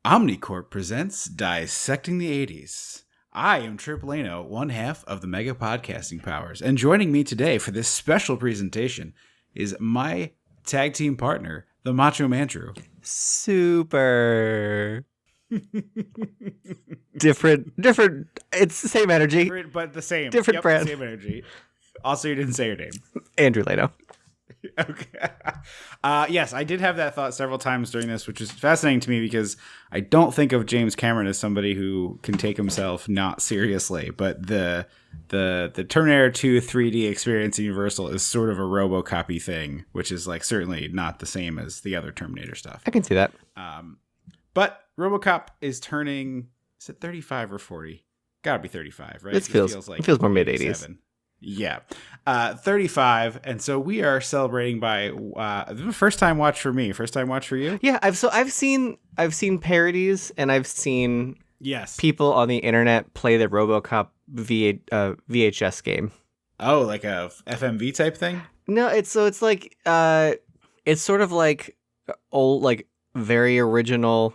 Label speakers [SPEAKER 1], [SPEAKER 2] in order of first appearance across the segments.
[SPEAKER 1] Omnicorp presents Dissecting the 80s. I am Triplano, one half of the Mega Podcasting Powers, and joining me today for this special presentation is my tag team partner, the Macho Man Drew.
[SPEAKER 2] Super. different. It's the same energy.
[SPEAKER 1] Different, but the same.
[SPEAKER 2] Different brand.
[SPEAKER 1] Same energy. Also, you didn't say your name.
[SPEAKER 2] Andrew Leno.
[SPEAKER 1] Okay. Yes, I did have that thought several times during this, which is fascinating to me because I don't think of James Cameron as somebody who can take himself not seriously. But the Terminator 2 3D experience in Universal is sort of a Robocop-y thing, which is like certainly not the same as the other Terminator stuff.
[SPEAKER 2] I can see that.
[SPEAKER 1] But Robocop is turning, is it 35 or 40? Gotta be 35, right?
[SPEAKER 2] It feels more mid-80s.
[SPEAKER 1] Yeah. 35. And so we are celebrating by first time watch for me. First time watch for you?
[SPEAKER 2] Yeah, I've seen parodies and I've seen people on the internet play the Robocop VHS game.
[SPEAKER 1] Oh, like a FMV type thing?
[SPEAKER 2] No, it's like it's sort of like old, like very original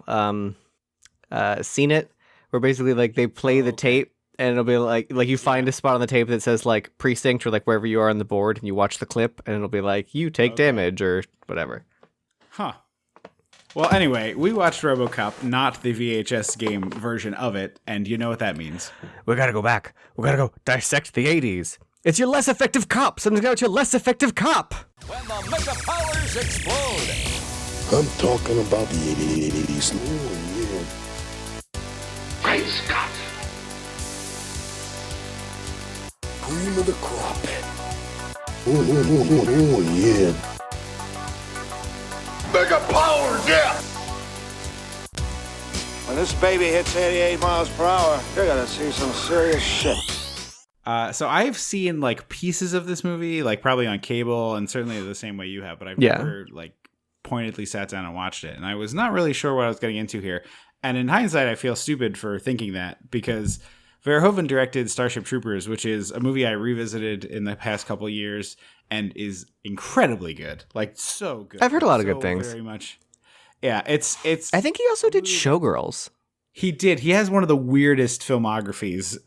[SPEAKER 2] Seen It, where basically like they play the tape. And it'll be like you find a spot on the tape that says like precinct or like wherever you are on the board, and you watch the clip, and it'll be like you take damage or whatever.
[SPEAKER 1] Huh. Well, anyway, we watched RoboCop, not the VHS game version of it, and you know what that means.
[SPEAKER 2] We gotta go back. We gotta go dissect the 80s. It's your less effective cop. Something's got your less effective cop.
[SPEAKER 3] When the mega powers explode.
[SPEAKER 4] I'm talking about the 80s. Oh, yeah.
[SPEAKER 3] Great Scott.
[SPEAKER 4] Cream of the crop. Oh, yeah.
[SPEAKER 3] Mega power, yeah.
[SPEAKER 5] When this baby hits 88 miles per hour, you're gonna see some serious shit.
[SPEAKER 1] So I've seen like pieces of this movie, like probably on cable and certainly the same way you have, but I've never like pointedly sat down and watched it. And I was not really sure what I was getting into here. And in hindsight, I feel stupid for thinking that because Verhoeven directed Starship Troopers, which is a movie I revisited in the past couple of years and is incredibly good. Like, so good.
[SPEAKER 2] I've heard a lot of good things.
[SPEAKER 1] Very much. Yeah, it's.
[SPEAKER 2] I think he also did Showgirls.
[SPEAKER 1] He did. He has one of the weirdest filmographies,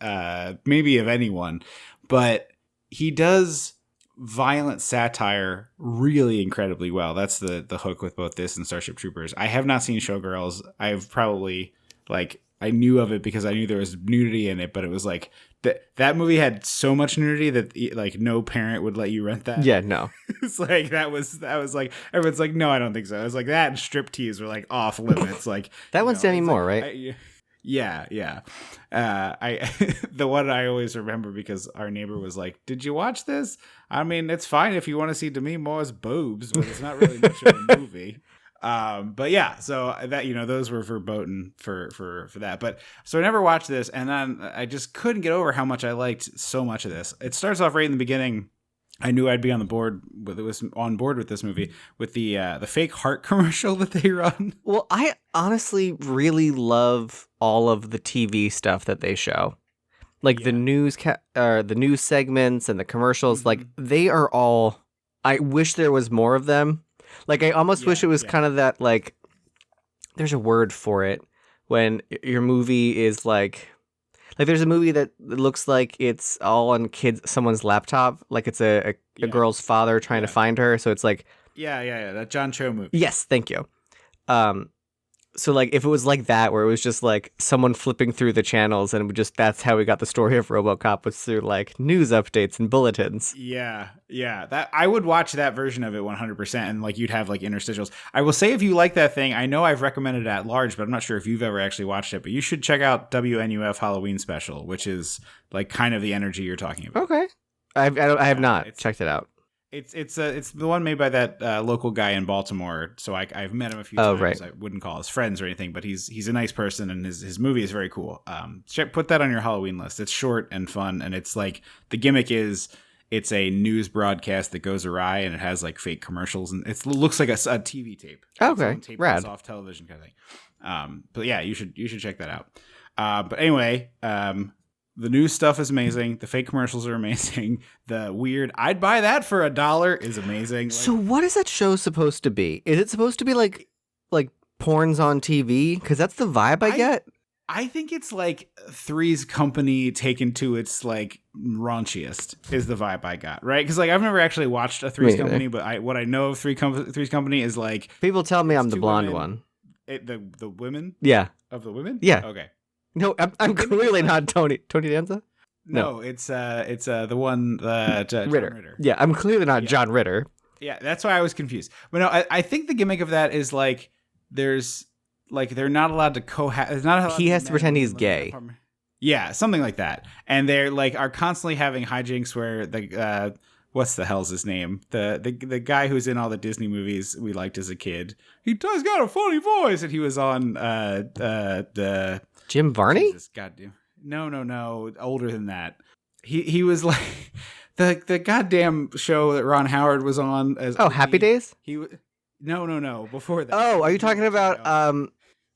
[SPEAKER 1] maybe of anyone. But he does violent satire really incredibly well. That's the hook with both this and Starship Troopers. I have not seen Showgirls. I've probably, like... I knew of it because I knew there was nudity in it, but it was like that movie had so much nudity that like no parent would let you rent that.
[SPEAKER 2] Yeah, no.
[SPEAKER 1] It's like that was like everyone's like, no, I don't think so. It was like that and striptease were like off limits. Like
[SPEAKER 2] that one's Demi Moore,
[SPEAKER 1] like,
[SPEAKER 2] right?
[SPEAKER 1] Yeah. I the one I always remember because our neighbor was like, "Did you watch this? I mean, it's fine if you want to see Demi Moore's boobs, but it's not really much of a movie." But yeah, so that, those were verboten for that. But so I never watched this, and then I just couldn't get over how much I liked so much of this. It starts off right in the beginning. I knew I'd be on board with this movie with the fake heart commercial that they run.
[SPEAKER 2] Well, I honestly really love all of the TV stuff that they show, like the news the news segments and the commercials. Mm-hmm. Like they are all. I wish there was more of them. Like, I almost wish it was kind of that, like, there's a word for it when your movie is like there's a movie that looks like it's all on someone's laptop, like it's a girl's father trying to find her. So it's like...
[SPEAKER 1] Yeah, that John Cho movie.
[SPEAKER 2] Yes, thank you. So, like, if it was like that, where it was just, like, someone flipping through the channels and it would just, that's how we got the story of RoboCop, was through, like, news updates and bulletins.
[SPEAKER 1] Yeah. That I would watch that version of it 100%, and, like, you'd have, like, interstitials. I will say, if you like that thing, I know I've recommended it at large, but I'm not sure if you've ever actually watched it, but you should check out WNUF Halloween Special, which is, like, kind of the energy you're talking about.
[SPEAKER 2] Okay. I have not checked it out.
[SPEAKER 1] It's the one made by that local guy in Baltimore. So I've met him a few times.
[SPEAKER 2] Right.
[SPEAKER 1] I wouldn't call us friends or anything, but he's a nice person, and his movie is very cool. Put that on your Halloween list. It's short and fun, and it's like the gimmick is it's a news broadcast that goes awry, and it has like fake commercials, and it looks like a TV tape.
[SPEAKER 2] Okay,
[SPEAKER 1] tape
[SPEAKER 2] rad.
[SPEAKER 1] Off television kind of thing. But yeah, you should check that out. But anyway, the news stuff is amazing. The fake commercials are amazing. The weird, I'd buy that for $1 is amazing.
[SPEAKER 2] So what is that show supposed to be? Is it supposed to be like porn's on TV? Because that's the vibe I get.
[SPEAKER 1] I think it's like Three's Company taken to its like raunchiest is the vibe I got, right? Because like I've never actually watched a Three's Company, but what I know of Three's Company is like
[SPEAKER 2] people tell me I'm the blonde one.
[SPEAKER 1] The women,
[SPEAKER 2] of
[SPEAKER 1] the women,
[SPEAKER 2] okay. No, I'm clearly not Tony Danza.
[SPEAKER 1] No, it's the one John Ritter.
[SPEAKER 2] Yeah, I'm clearly not John Ritter.
[SPEAKER 1] Yeah, that's why I was confused. But no, I think the gimmick of that is like there's. Like they're not allowed to
[SPEAKER 2] he has to pretend he's gay.
[SPEAKER 1] Yeah, something like that. And they're like are constantly having hijinks where the what's the hell's his name? The guy who's in all the Disney movies we liked as a kid. He's got a funny voice, and he was on the
[SPEAKER 2] Jim Varney?
[SPEAKER 1] Jesus, goddamn. No, older than that. He was like the goddamn show that Ron Howard was on as
[SPEAKER 2] Happy Days?
[SPEAKER 1] No, before that.
[SPEAKER 2] Oh, are you talking about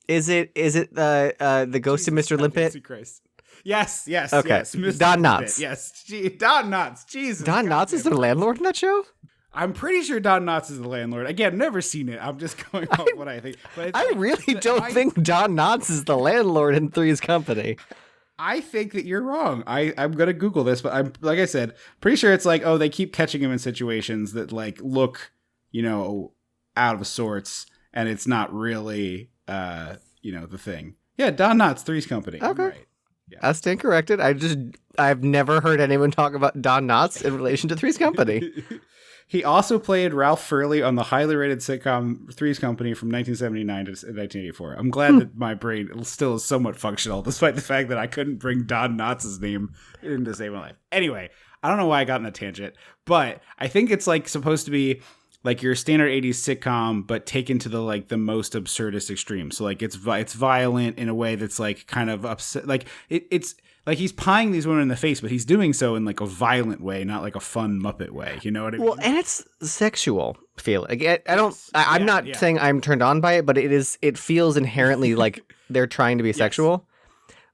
[SPEAKER 2] is it the Ghost of Mr. Limpet?
[SPEAKER 1] Christ. Yes.
[SPEAKER 2] Okay.
[SPEAKER 1] Yes,
[SPEAKER 2] Don Knotts.
[SPEAKER 1] Yes. Don Knotts. Jesus.
[SPEAKER 2] Don Knotts is the landlord in that show?
[SPEAKER 1] I'm pretty sure Don Knotts is the landlord. Again, never seen it. I'm just going off what I think. But
[SPEAKER 2] I really don't think Don Knotts is the landlord in Three's Company.
[SPEAKER 1] I think that you're wrong. I'm gonna Google this, but I'm like I said, pretty sure it's like, they keep catching him in situations that like look, out of sorts, and it's not really the thing. Yeah, Don Knotts, Three's Company.
[SPEAKER 2] Okay.
[SPEAKER 1] Right. Yeah.
[SPEAKER 2] I stand corrected. I've never heard anyone talk about Don Knotts in relation to Three's Company.
[SPEAKER 1] He also played Ralph Furley on the highly rated sitcom Three's Company from 1979 to 1984. I'm glad that my brain still is somewhat functional, despite the fact that I couldn't bring Don Knotts' name into save my life. Anyway, I don't know why I got on a tangent, but I think it's like supposed to be like your standard 80s sitcom, but taken to the most absurdist extreme. So like it's violent in a way that's like kind of upset. Like it's like he's pieing these women in the face, but he's doing so in like a violent way, not like a fun Muppet way. You know what I mean?
[SPEAKER 2] Well, and it's sexual feeling. I'm not saying I'm turned on by it, but it feels inherently like they're trying to be sexual.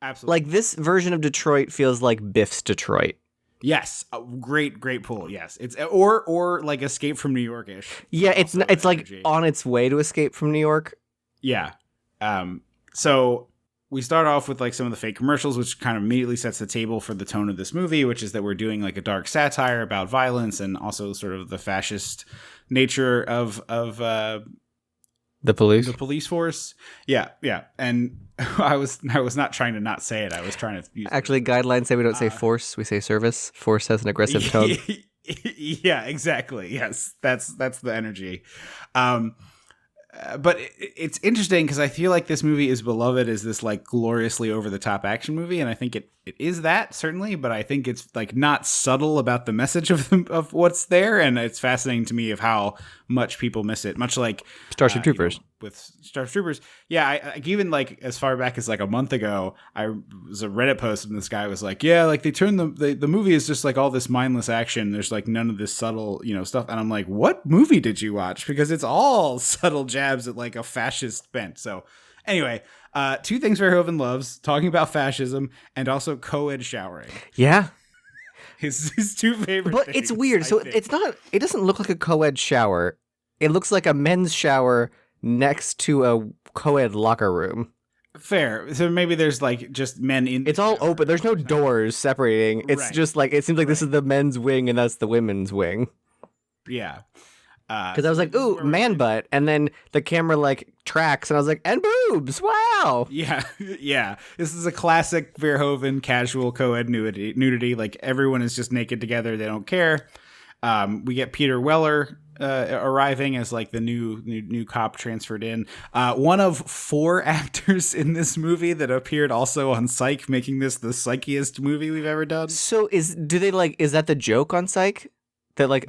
[SPEAKER 1] Absolutely.
[SPEAKER 2] Like this version of Detroit feels like Biff's Detroit.
[SPEAKER 1] Yes, great pull. Yes, it's or like Escape from New York-ish.
[SPEAKER 2] Yeah, it's like on its way to Escape from New York.
[SPEAKER 1] Yeah. So we start off with like some of the fake commercials, which kind of immediately sets the table for the tone of this movie, which is that we're doing like a dark satire about violence and also sort of the fascist nature of
[SPEAKER 2] the
[SPEAKER 1] police force. Yeah. And I was not trying to not say it. I was trying to use
[SPEAKER 2] guidelines say we don't say force, we say service. Force has an aggressive tone.
[SPEAKER 1] Yeah, exactly. Yes, that's the energy. But it's interesting because I feel like this movie is beloved as this like gloriously over the top action movie, and I think it is that certainly, but I think it's like not subtle about the message of what's there, and it's fascinating to me of how much people miss it. Much like
[SPEAKER 2] Starship Troopers.
[SPEAKER 1] With Starship Troopers, yeah, I even like as far back as like a month ago, I was a Reddit post and this guy was like, yeah, like they turned the movie is just like all this mindless action. There's like none of this subtle stuff, and I'm like, what movie did you watch? Because it's all subtle jabs at like a fascist bent. So anyway, two things Verhoeven loves: talking about fascism and also co-ed showering.
[SPEAKER 2] Yeah.
[SPEAKER 1] His two favorite
[SPEAKER 2] But
[SPEAKER 1] things,
[SPEAKER 2] it's weird. So it doesn't look like a co-ed shower. It looks like a men's shower next to a co-ed locker room.
[SPEAKER 1] Fair. So maybe there's like just men in.
[SPEAKER 2] It's all open. There's no doors separating. It's just like it seems like this is the men's wing and that's the women's wing.
[SPEAKER 1] Yeah.
[SPEAKER 2] Because I was like, ooh, man butt, and then the camera like tracks, and I was like, and boobs, wow.
[SPEAKER 1] Yeah. This is a classic Verhoeven casual co-ed nudity. Like everyone is just naked together. They don't care. We get Peter Weller arriving as like the new cop transferred in. One of 4 actors in this movie that appeared also on Psych, making this the psychiest movie we've ever done.
[SPEAKER 2] So is that the joke on Psych? That like,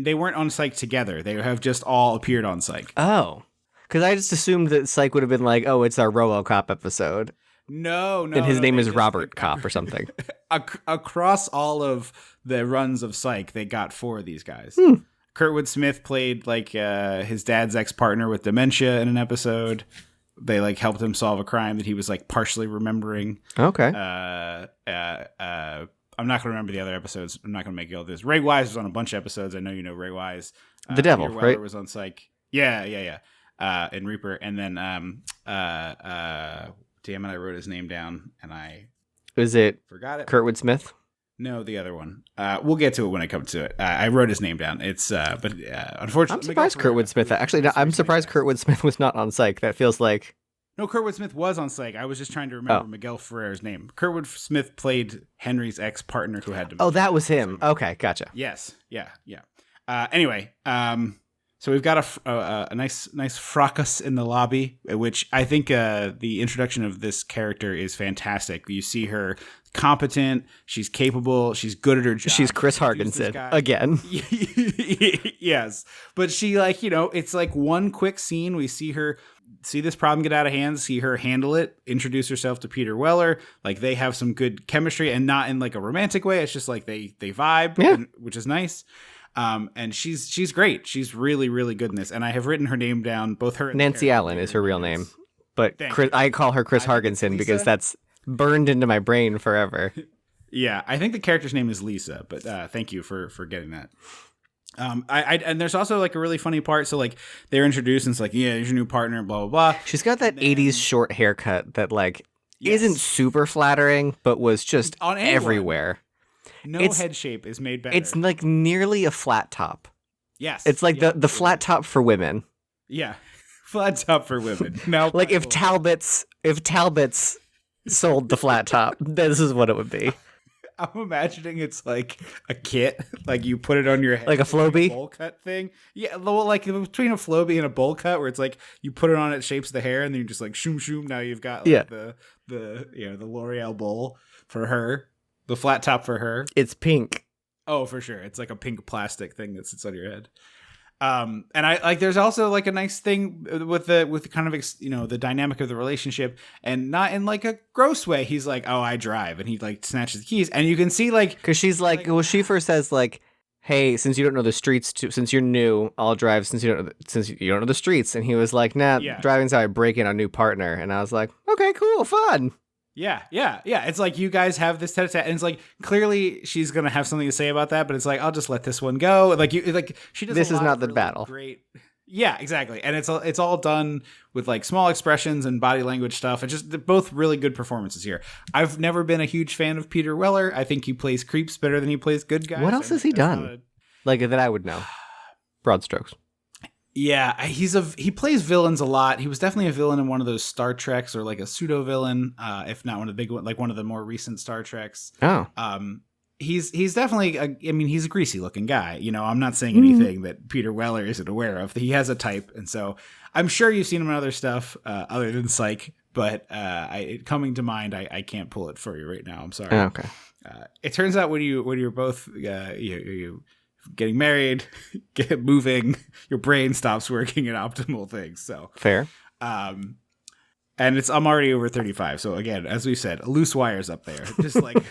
[SPEAKER 1] they weren't on Psych together. They have just all appeared on Psych.
[SPEAKER 2] Oh, because I just assumed that Psych would have been like, oh, it's our Robocop episode.
[SPEAKER 1] No.
[SPEAKER 2] And his name is Robert Cop or something.
[SPEAKER 1] Across all of the runs of Psych, they got 4 of these guys. Kurtwood Smith played like his dad's ex-partner with dementia in an episode. They like helped him solve a crime that he was like partially remembering.
[SPEAKER 2] Okay.
[SPEAKER 1] I'm not going to remember the other episodes. I'm not going to make you all this. Ray Wise was on a bunch of episodes. I know you know Ray Wise.
[SPEAKER 2] The Devil,
[SPEAKER 1] Peter Weller
[SPEAKER 2] right?
[SPEAKER 1] Was on Psych. And Reaper, and then damn it, I wrote his name down and I
[SPEAKER 2] Is it
[SPEAKER 1] forgot it.
[SPEAKER 2] Kurtwood Smith?
[SPEAKER 1] No, the other one. We'll get to it when I come to it. I wrote his name down. Unfortunately,
[SPEAKER 2] I'm surprised Kurtwood Smith. Actually, no, I'm surprised Kurtwood Smith was not on Psych. That feels like.
[SPEAKER 1] No, Kurtwood Smith was on Psych. I was just trying to remember Miguel Ferrer's name. Kurtwood Smith played Henry's ex-partner who had to.
[SPEAKER 2] Oh, that was him. Okay, gotcha.
[SPEAKER 1] Yes. Yeah. Anyway, so we've got a nice fracas in the lobby, which I think the introduction of this character is fantastic. You see her competent, she's capable, she's good at her job.
[SPEAKER 2] She's Chris Hargensen again.
[SPEAKER 1] Yes, but she it's like one quick scene. We see her see this problem get out of hand, see her handle it, introduce herself to Peter Weller. Like they have some good chemistry, and not in like a romantic way. It's just like they vibe, which is nice. And she's great. She's really, really good in this. And I have written her name down. Both her and
[SPEAKER 2] Nancy Allen is her real name, but I call her Chris Hargensen because that's burned into my brain forever.
[SPEAKER 1] Yeah, I think the character's name is Lisa, but thank you for getting that. And there's also like a really funny part. So like they're introduced and it's like, yeah, here's your new partner, blah, blah, blah.
[SPEAKER 2] She's got that 80s short haircut that like isn't super flattering, but was just on everywhere.
[SPEAKER 1] Head shape is made better.
[SPEAKER 2] It's like nearly a flat top.
[SPEAKER 1] Yes.
[SPEAKER 2] It's like the flat top for women.
[SPEAKER 1] Yeah. Flat top for women. No.
[SPEAKER 2] Like if Talbot's sold the flat top, this is what it would be.
[SPEAKER 1] I'm imagining it's like a kit, like you put it on your head,
[SPEAKER 2] like a Flowbee
[SPEAKER 1] bowl cut thing. Yeah, like between a Flowbee and a bowl cut, where it's like you put it on, it shapes the hair, and then you just like shoom shoom. Now you've got like the L'Oreal bowl for her, the flat top for her.
[SPEAKER 2] It's pink.
[SPEAKER 1] Oh, for sure, it's like a pink plastic thing that sits on your head. And I like. There's also like a nice thing with the kind of the dynamic of the relationship, and not in like a gross way. He's like, "Oh, I drive," and he like snatches the keys, and you can see like
[SPEAKER 2] because she's like, well, she first says like, "Hey, since you don't know the streets, since you're new, I'll drive. Since you don't know the streets," and he was like, "Nah, driving's how I break in a new partner," and I was like, "Okay, cool, fun."
[SPEAKER 1] Yeah. It's like you guys have this tete-a-tete, and it's like clearly she's gonna have something to say about that, but it's like I'll just let this one go. Like she does.
[SPEAKER 2] This is not the battle.
[SPEAKER 1] Great. Yeah, exactly, and it's all done with like small expressions and body language stuff, and just both really good performances here. I've never been a huge fan of Peter Weller. I think he plays creeps better than he plays good guys.
[SPEAKER 2] What else has he done? Like that I would know. Broad strokes.
[SPEAKER 1] Yeah, he plays villains a lot. He was definitely a villain in one of those Star Treks, or like a pseudo villain, if not one of the big one, like one of the more recent Star Treks.
[SPEAKER 2] Oh,
[SPEAKER 1] he's definitely he's a greasy looking guy. I'm not saying anything that Peter Weller isn't aware of. He has a type, and so I'm sure you've seen him in other stuff other than Psych. But coming to mind, I can't pull it for you right now. I'm sorry.
[SPEAKER 2] Oh, okay.
[SPEAKER 1] It turns out when you're both you getting married, get moving, your brain stops working in optimal things. So
[SPEAKER 2] fair.
[SPEAKER 1] And I'm already over 35. So again, as we said, loose wires up there, just like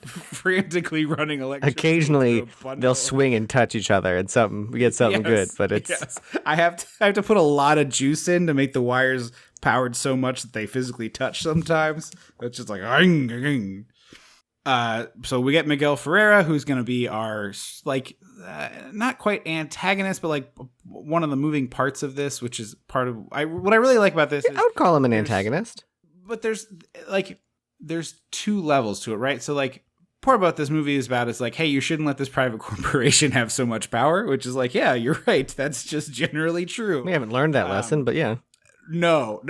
[SPEAKER 1] frantically running electricity.
[SPEAKER 2] Occasionally they'll swing and touch each other and we get something good, but it's,
[SPEAKER 1] I have to put a lot of juice in to make the wires powered so much that they physically touch sometimes. It's just like, so we get Miguel Ferreira, who's going to be our not quite antagonist, but like one of the moving parts of this, which is part of what I really like about this.
[SPEAKER 2] I would call him an antagonist,
[SPEAKER 1] but there's two levels to it, right? So like part about this movie is like, hey, you shouldn't let this private corporation have so much power, which is like, yeah, you're right. That's just generally true.
[SPEAKER 2] We haven't learned that lesson, but yeah.
[SPEAKER 1] No.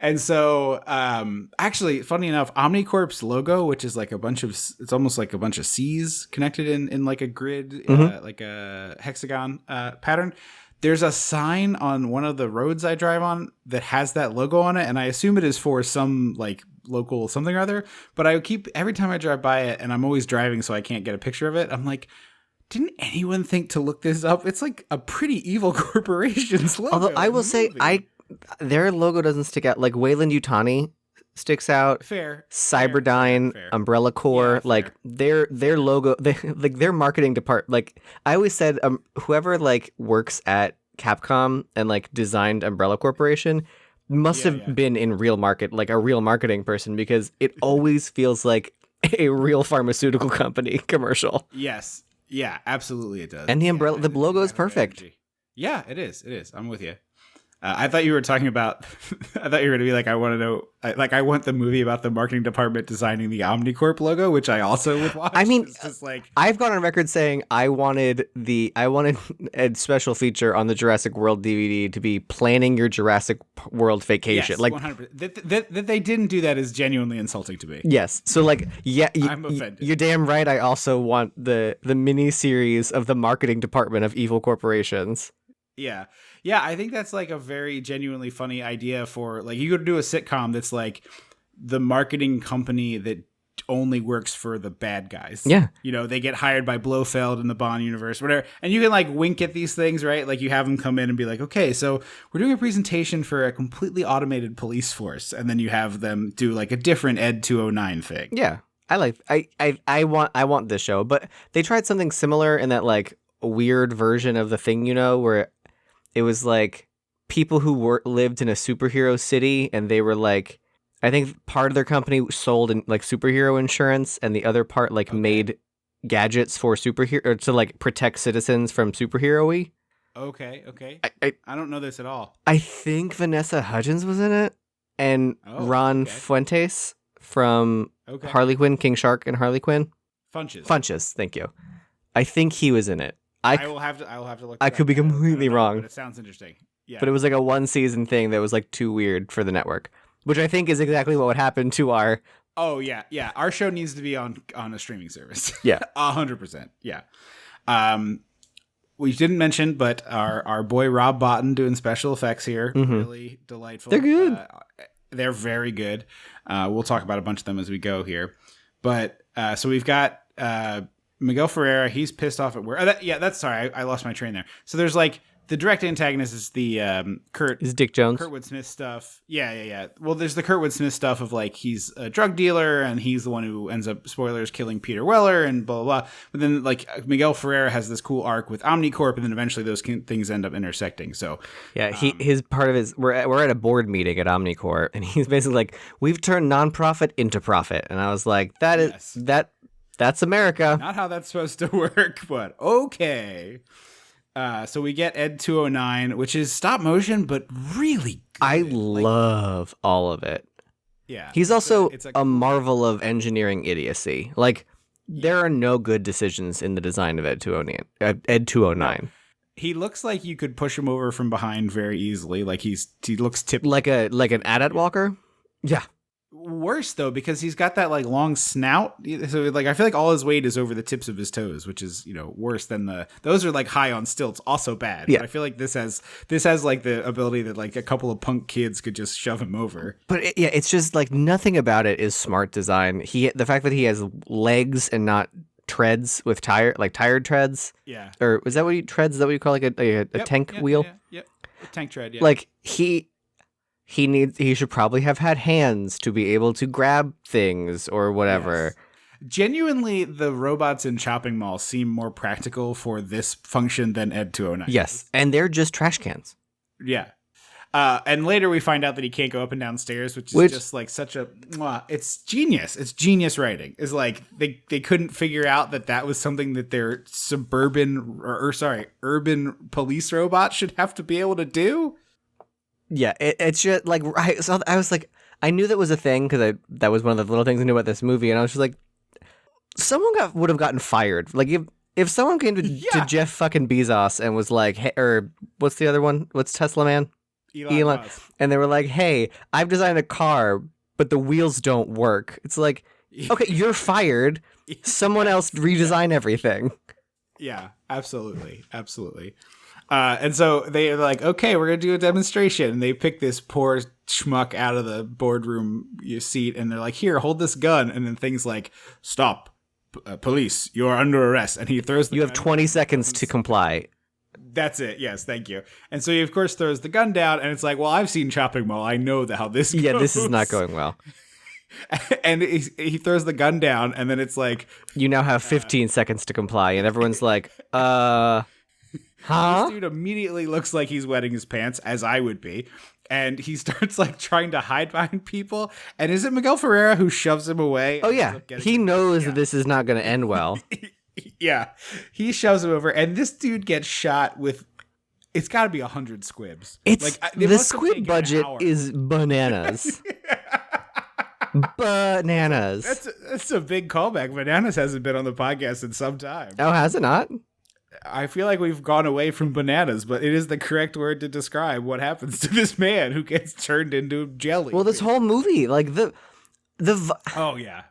[SPEAKER 1] And so, actually, funny enough, Omnicorp's logo, which is like it's almost like a bunch of C's connected in like a grid, like a hexagon pattern. There's a sign on one of the roads I drive on that has that logo on it, and I assume it is for some like local something or other. But every time I drive by it, and I'm always driving, so I can't get a picture of it. I'm like, didn't anyone think to look this up? It's like a pretty evil corporation's logo.
[SPEAKER 2] Although I will say, their logo doesn't stick out. Like Wayland Yutani sticks out.
[SPEAKER 1] Fair.
[SPEAKER 2] Cyberdyne, fair. Umbrella Corps, like their logo, their marketing department. Like I always said, whoever like works at Capcom and like designed Umbrella Corporation must have been in real market, like a real marketing person, because it always feels like a real pharmaceutical company commercial.
[SPEAKER 1] Yes. Yeah, absolutely it does.
[SPEAKER 2] And the umbrella, the logo is perfect.
[SPEAKER 1] Yeah, it is. It is. I'm with you. I thought you were talking about. I thought you were going to be like, I want to know. I want the movie about the marketing department designing the Omnicorp logo, which I also would watch.
[SPEAKER 2] I mean,
[SPEAKER 1] it's just like
[SPEAKER 2] I've gone on record saying I wanted a special feature on the Jurassic World DVD to be planning your Jurassic World vacation.
[SPEAKER 1] yes,
[SPEAKER 2] like
[SPEAKER 1] 100%. That they didn't do that is genuinely insulting to me.
[SPEAKER 2] yes, so like
[SPEAKER 1] I'm offended.
[SPEAKER 2] You're damn right. I also want the mini series of the marketing department of evil corporations.
[SPEAKER 1] Yeah. Yeah, I think that's like a very genuinely funny idea for like you could do a sitcom that's like the marketing company that only works for the bad guys.
[SPEAKER 2] Yeah.
[SPEAKER 1] You know, they get hired by Blofeld in the Bond universe, whatever. And you can like wink at these things, right? Like you have them come in and be like, okay, so we're doing a presentation for a completely automated police force. And then you have them do like a different Ed 209 thing.
[SPEAKER 2] Yeah. I want this show, but they tried something similar in that like weird version of the thing, you know, where it was like people who lived in a superhero city, and they were like, I think part of their company sold like superhero insurance, and the other part like made gadgets for superhero to like protect citizens from superhero-y.
[SPEAKER 1] Okay. I don't know this at all.
[SPEAKER 2] I think Vanessa Hudgens was in it, and Ron Fuentes from Harley Quinn, King Shark, and Harley Quinn. Funches. Thank you. I think he was in it.
[SPEAKER 1] I will have to look.
[SPEAKER 2] I could be completely wrong,
[SPEAKER 1] but it sounds interesting. Yeah,
[SPEAKER 2] but it was like a 1-season thing that was like too weird for the network, which I think is exactly what would happen to our.
[SPEAKER 1] Oh yeah. Our show needs to be on a streaming service.
[SPEAKER 2] Yeah,
[SPEAKER 1] 100%. Yeah. We didn't mention, but our boy Rob Bottin doing special effects here, really delightful.
[SPEAKER 2] They're good.
[SPEAKER 1] They're very good. We'll talk about a bunch of them as we go here, but so we've got. Miguel Ferreira, he's pissed off at work. Sorry, I lost my train there. So there's like the direct antagonist is the
[SPEAKER 2] is Dick Jones,
[SPEAKER 1] Kurtwood Smith stuff. Yeah. Well, there's the Kurtwood Smith stuff of like he's a drug dealer and he's the one who ends up, spoilers, killing Peter Weller and blah blah blah. But then like Miguel Ferreira has this cool arc with Omnicorp, and then eventually those things end up intersecting. So
[SPEAKER 2] yeah, his part of his we're at a board meeting at Omnicorp, and he's basically like, we've turned nonprofit into profit, and I was like, That's America.
[SPEAKER 1] Not how that's supposed to work, but okay. So we get Ed 209, which is stop motion, but really good.
[SPEAKER 2] I love all of it.
[SPEAKER 1] Yeah.
[SPEAKER 2] He's also a marvel of engineering idiocy. Like, there are no good decisions in the design of Ed 209.
[SPEAKER 1] He looks like you could push him over from behind very easily. Like he looks tipped.
[SPEAKER 2] Like an AT-AT walker? Yeah.
[SPEAKER 1] Worse though, because he's got that like long snout, so like I feel like all his weight is over the tips of his toes, which is, you know, worse than those are like high on stilts, also bad.
[SPEAKER 2] Yeah.
[SPEAKER 1] But I feel like this has like the ability that like a couple of punk kids could just shove him over.
[SPEAKER 2] But it's just like nothing about it is smart design. The fact that he has legs and not treads with tired treads.
[SPEAKER 1] Yeah.
[SPEAKER 2] Or is that what treads? Is that what you call like a tank wheel?
[SPEAKER 1] Yep. A tank tread. Yeah.
[SPEAKER 2] Like he should probably have had hands to be able to grab things or whatever.
[SPEAKER 1] Yes. Genuinely, the robots in Chopping Mall seem more practical for this function than Ed 209.
[SPEAKER 2] Yes, and they're just trash cans.
[SPEAKER 1] Yeah. And later we find out that he can't go up and down stairs, which is just like such a... It's genius. It's genius writing. It's like they couldn't figure out that was something that their urban police robot should have to be able to do.
[SPEAKER 2] Yeah, it's just like I was like, I knew that was a thing because that was one of the little things I knew about this movie, and I was just like, someone would have gotten fired. Like if someone came to Jeff fucking Bezos and was like, hey, or what's the other one? What's Tesla man? Elon. And they were like, hey, I've designed a car, but the wheels don't work. It's like, okay, you're fired. Someone else redesign everything.
[SPEAKER 1] Yeah, absolutely. And so they're like, okay, we're going to do a demonstration. And they pick this poor schmuck out of the boardroom seat. And they're like, here, hold this gun. And then things like, stop, police, you are under arrest. And he throws the gun.
[SPEAKER 2] You have 20 seconds to comply.
[SPEAKER 1] That's it. Yes, thank you. And so he, of course, throws the gun down. And it's like, well, I've seen Chopping Mall. I know how this goes.
[SPEAKER 2] Yeah, this is not going well.
[SPEAKER 1] And he throws the gun down. And then it's like,
[SPEAKER 2] you now have 15 seconds to comply. And everyone's like, Huh?
[SPEAKER 1] This dude immediately looks like he's wetting his pants, as I would be. And he starts like trying to hide behind people. And is it Miguel Ferreira who shoves him away?
[SPEAKER 2] Oh, yeah. He knows that this is not going to end well.
[SPEAKER 1] Yeah. He shoves him over. And this dude gets shot with it's got to be 100 squibs.
[SPEAKER 2] It's
[SPEAKER 1] they
[SPEAKER 2] the
[SPEAKER 1] must have taken
[SPEAKER 2] squib
[SPEAKER 1] an
[SPEAKER 2] budget
[SPEAKER 1] hour.
[SPEAKER 2] is bananas. Bananas.
[SPEAKER 1] That's a big callback. Bananas hasn't been on the podcast in some time.
[SPEAKER 2] Oh, has it not?
[SPEAKER 1] I feel like we've gone away from bananas, but it is the correct word to describe what happens to this man who gets turned into jelly.
[SPEAKER 2] Well, this whole movie, like
[SPEAKER 1] Oh yeah.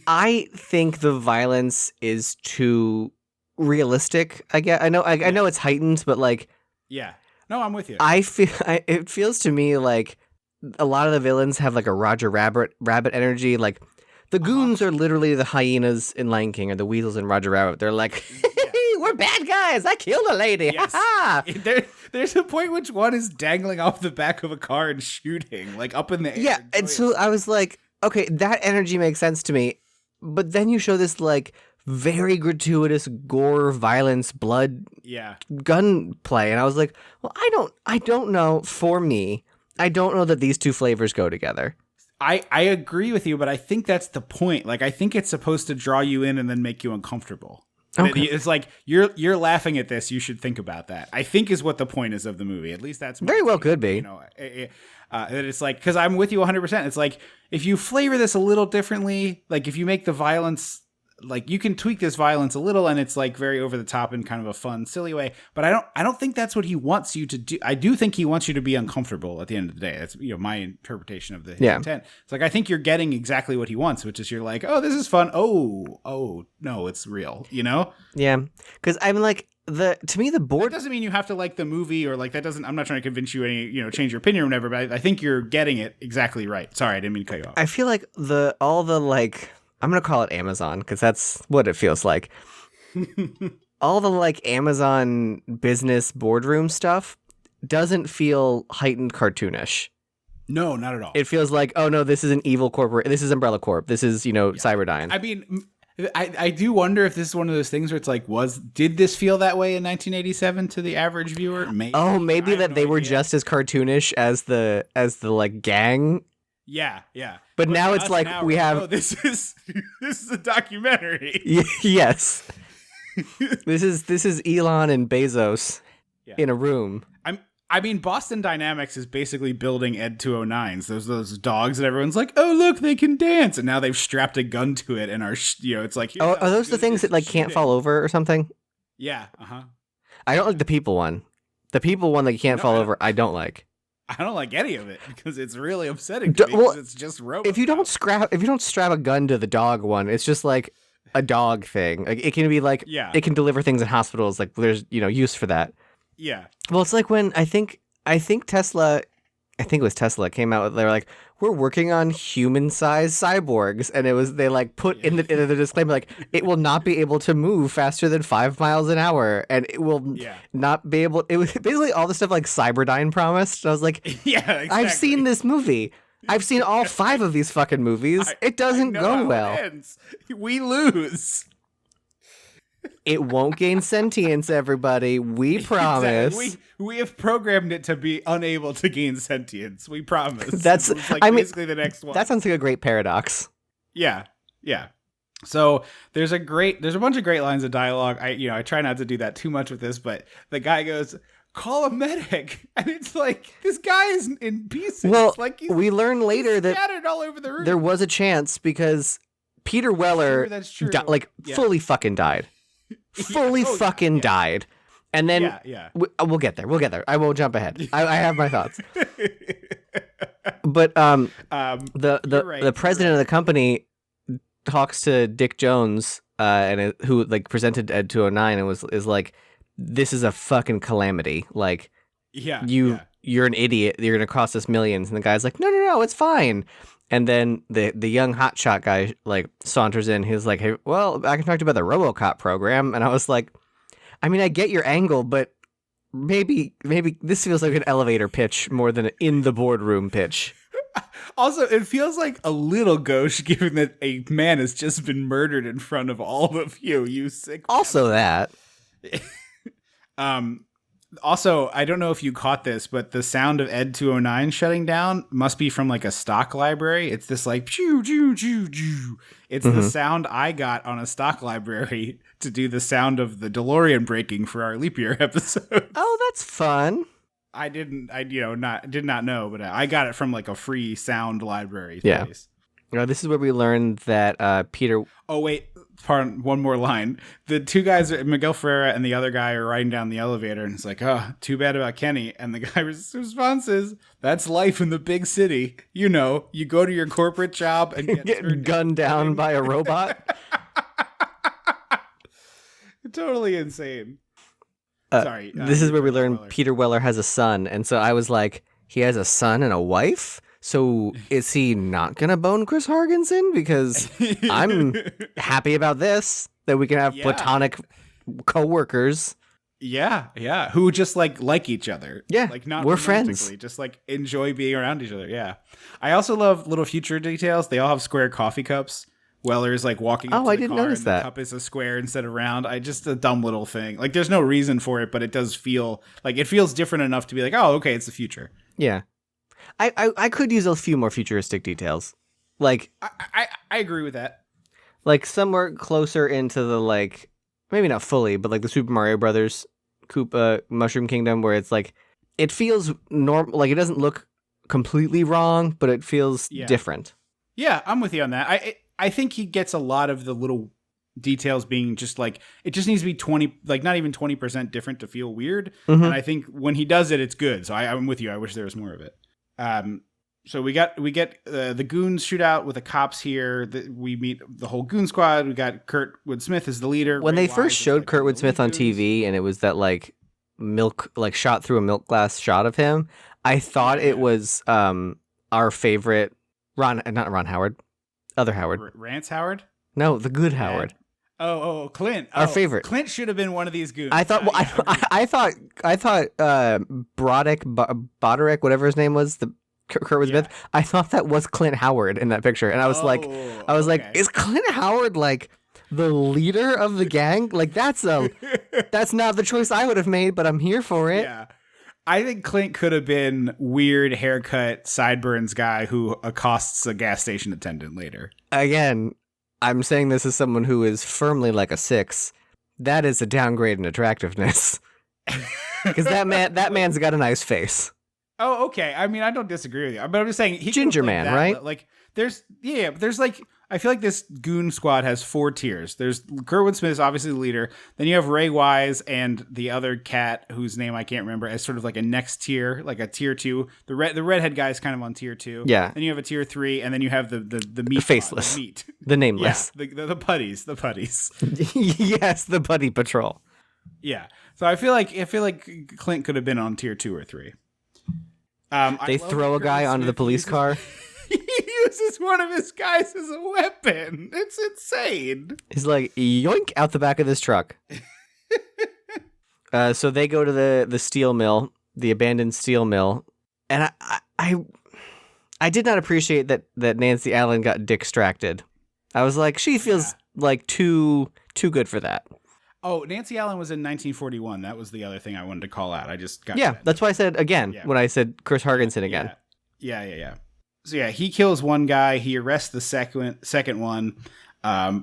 [SPEAKER 2] I think the violence is too realistic. I guess I know it's heightened, but like
[SPEAKER 1] Yeah. No, I'm with you.
[SPEAKER 2] it feels to me like a lot of the villains have like a Roger Rabbit energy. Like the goons are literally the hyenas in Lion King or the weasels in Roger Rabbit. They're like, we're bad guys. I killed a lady.
[SPEAKER 1] Yes.
[SPEAKER 2] Ha
[SPEAKER 1] There's a point which one is dangling off the back of a car and shooting, like up in the air.
[SPEAKER 2] Yeah, and so I was like, okay, that energy makes sense to me. But then you show this like very gratuitous gore, violence, blood, gunplay, and I was like, well, I don't know. For me, I don't know that these two flavors go together.
[SPEAKER 1] I agree with you, but I think that's the point. Like, I think it's supposed to draw you in and then make you uncomfortable. Okay. It's like you're laughing at this. You should think about that. I think is what the point is of the movie. At least that's
[SPEAKER 2] very well could be.
[SPEAKER 1] You know, that it's like, because I'm with you 100%. It's like if you flavor this a little differently, like if you make the violence, like you can tweak this violence a little, and it's like very over the top in kind of a fun, silly way. But I don't think that's what he wants you to do. I do think he wants you to be uncomfortable at the end of the day. That's my interpretation of the intent. It's like I think you're getting exactly what he wants, which is you're like, oh, this is fun. Oh no, it's real.
[SPEAKER 2] Yeah, because I'm like to me the board
[SPEAKER 1] that doesn't mean you have to like the movie or like that doesn't. I'm not trying to convince you change your opinion or whatever. But I think you're getting it exactly right. Sorry, I didn't mean to cut you off.
[SPEAKER 2] I feel like all the like. I'm going to call it Amazon because that's what it feels like. All the like Amazon business boardroom stuff doesn't feel heightened cartoonish.
[SPEAKER 1] No, not at all.
[SPEAKER 2] It feels like, oh no, this is an evil corporate. This is Umbrella Corp. This is, Cyberdyne.
[SPEAKER 1] I mean, I do wonder if this is one of those things where it's like, did this feel that way in 1987 to the average viewer?
[SPEAKER 2] Maybe that they were just as cartoonish as the like gang.
[SPEAKER 1] Yeah.
[SPEAKER 2] But now it's like we have
[SPEAKER 1] this is a documentary.
[SPEAKER 2] Yes. This is Elon and Bezos in a room.
[SPEAKER 1] I mean, Boston Dynamics is basically building Ed 209s. Those dogs that everyone's like, oh look, they can dance, and now they've strapped a gun to it and are it's like.
[SPEAKER 2] Oh, are those the things that like can't fall over or something?
[SPEAKER 1] Yeah.
[SPEAKER 2] I don't like the people one. The people one that can't fall over, I don't like.
[SPEAKER 1] I don't like any of it because it's really upsetting to me because it's just Robocop.
[SPEAKER 2] If you don't strap a gun to the dog one, it's just like a dog thing. Like it can be like it can deliver things in hospitals. Like there's use for that.
[SPEAKER 1] Yeah.
[SPEAKER 2] Well, it's like when I think Tesla. I think it was Tesla came out. They were like, we're working on human-sized cyborgs, and they like put in the disclaimer like it will not be able to move faster than 5 miles an hour, and it will not be able. It was basically all the stuff like Cyberdyne promised. And I was like,
[SPEAKER 1] yeah, exactly.
[SPEAKER 2] I've seen this movie. I've seen all 5 of these fucking movies. It doesn't go well.
[SPEAKER 1] We lose.
[SPEAKER 2] It won't gain sentience, everybody. We promise.
[SPEAKER 1] Exactly. We have programmed it to be unable to gain sentience. We promise.
[SPEAKER 2] That's
[SPEAKER 1] it's like basically the next one.
[SPEAKER 2] That sounds like a great paradox.
[SPEAKER 1] Yeah. So there's a bunch of great lines of dialogue. I try not to do that too much with this, but the guy goes, call a medic, and it's like this guy is in pieces.
[SPEAKER 2] Well,
[SPEAKER 1] like
[SPEAKER 2] we learn later that
[SPEAKER 1] scattered all over the room.
[SPEAKER 2] There was a chance because Peter Weller fully fucking died. Fully fucking died. And then we'll get there. I won't jump ahead. I have my thoughts. But the president of the company talks to Dick Jones, who like presented Ed 209 and is like, this is a fucking calamity. Like, you're an idiot. You're gonna cost us millions. And the guy's like, no, it's fine. And then the young hotshot guy like saunters in. He's like, hey, well, I can talk to you about the Robocop program. And I was like, I mean, I get your angle, but maybe this feels like an elevator pitch more than an in the boardroom pitch.
[SPEAKER 1] Also, it feels like a little gauche given that a man has just been murdered in front of all of you sick.
[SPEAKER 2] Also that.
[SPEAKER 1] Also, I don't know if you caught this, but the sound of Ed 209 shutting down must be from like a stock library. It's this like choo choo choo choo. It's the sound I got on a stock library to do the sound of the DeLorean breaking for our leap year episode.
[SPEAKER 2] Oh, that's fun.
[SPEAKER 1] I did not know, but I got it from like a free sound library
[SPEAKER 2] Yeah.
[SPEAKER 1] place.
[SPEAKER 2] This is where we learned that Peter.
[SPEAKER 1] Oh wait, pardon, one more line. The two guys, Miguel Ferreira and the other guy, are riding down the elevator, and it's like, oh, too bad about Kenny. And the guy's response is, "That's life in the big city. You know, you go to your corporate job and
[SPEAKER 2] Get gunned down by a robot.
[SPEAKER 1] Totally insane." Sorry.
[SPEAKER 2] This is where we learn
[SPEAKER 1] spoiler.
[SPEAKER 2] Peter Weller has a son, and so I was like, he has a son and a wife. So is he not gonna bone Chris Hargensen? Because I'm happy about this, that we can have platonic coworkers.
[SPEAKER 1] Yeah. Who just like each other.
[SPEAKER 2] Yeah,
[SPEAKER 1] Like not
[SPEAKER 2] we're
[SPEAKER 1] romantically,
[SPEAKER 2] friends.
[SPEAKER 1] just like enjoy being around each other. Yeah. I also love little future details. They all have square coffee cups. Weller's like walking up to
[SPEAKER 2] I
[SPEAKER 1] the
[SPEAKER 2] didn't
[SPEAKER 1] car
[SPEAKER 2] notice
[SPEAKER 1] and
[SPEAKER 2] that.
[SPEAKER 1] the cup is a square instead of round. Just a dumb little thing. Like there's no reason for it, but it does feel like it feels different enough to be like, oh, okay, it's the future.
[SPEAKER 2] Yeah. I could use a few more futuristic details. Like
[SPEAKER 1] I agree with that.
[SPEAKER 2] like somewhere closer into the like maybe not fully, but like the Super Mario Brothers Koopa Mushroom Kingdom, where it's like it feels normal, like it doesn't look completely wrong, but it feels different.
[SPEAKER 1] Yeah, I'm with you on that. I think he gets a lot of the little details being just like, it just needs to be 20, like not even 20% different to feel weird.
[SPEAKER 2] Mhm.
[SPEAKER 1] And I think when he does it, it's good. So I'm with you. I wish there was more of it. So we get the goons shootout with the cops here. We meet the whole goon squad. We got Kurtwood Smith as the leader.
[SPEAKER 2] When
[SPEAKER 1] Ray
[SPEAKER 2] they
[SPEAKER 1] Wise
[SPEAKER 2] first
[SPEAKER 1] is,
[SPEAKER 2] showed
[SPEAKER 1] like, one of
[SPEAKER 2] Kurtwood
[SPEAKER 1] the
[SPEAKER 2] Smith
[SPEAKER 1] lead
[SPEAKER 2] on
[SPEAKER 1] goons.
[SPEAKER 2] TV, and it was that like milk, like shot through a milk glass shot of him, I thought it was our favorite not Ron Howard, other Howard.
[SPEAKER 1] Rance Howard?
[SPEAKER 2] No, the good Howard.
[SPEAKER 1] Oh, Clint.
[SPEAKER 2] Our favorite.
[SPEAKER 1] Clint should have been one of these goons.
[SPEAKER 2] I thought. Well, I thought. Broderick, whatever his name was, the Kurtwood Smith. I thought that was Clint Howard in that picture, and I was like,
[SPEAKER 1] okay.
[SPEAKER 2] is Clint Howard like the leader of the gang? Like that's not the choice I would have made, but I'm here for it.
[SPEAKER 1] Yeah. I think Clint could have been weird haircut, sideburns guy who accosts a gas station attendant later.
[SPEAKER 2] Again, I'm saying this as someone who is firmly like a 6. That is a downgrade in attractiveness. Because that man's got a nice face.
[SPEAKER 1] Oh, okay. I mean, I don't disagree with you, but I'm just saying he
[SPEAKER 2] Ginger
[SPEAKER 1] could have played
[SPEAKER 2] man,
[SPEAKER 1] that,
[SPEAKER 2] right?
[SPEAKER 1] Like, there's like I feel like this goon squad has 4 tiers. There's Kurtwood Smith is obviously the leader. Then you have Ray Wise and the other cat whose name I can't remember as sort of like a next tier, like a tier 2. The redhead guy is kind of on tier 2.
[SPEAKER 2] Yeah.
[SPEAKER 1] Then you have a tier 3, and then you have the meat,
[SPEAKER 2] faceless.
[SPEAKER 1] the meat,
[SPEAKER 2] The nameless.
[SPEAKER 1] yeah, the putties,
[SPEAKER 2] Yes, the Buddy Patrol.
[SPEAKER 1] Yeah. So I feel like Clint could have been on tier 2 or 3.
[SPEAKER 2] They throw a guy onto the police car.
[SPEAKER 1] He uses one of his guys as a weapon. It's insane.
[SPEAKER 2] He's like, yoink, out the back of this truck. So they go to the steel mill, the abandoned steel mill. And I did not appreciate that Nancy Allen got distracted. I was like, she feels like too good for that.
[SPEAKER 1] Oh, Nancy Allen was in 1941. That was the other thing I wanted to call out. I just got
[SPEAKER 2] That's why I said again when I said Chris Hargensen again.
[SPEAKER 1] Yeah. So yeah, he kills one guy. He arrests the second one.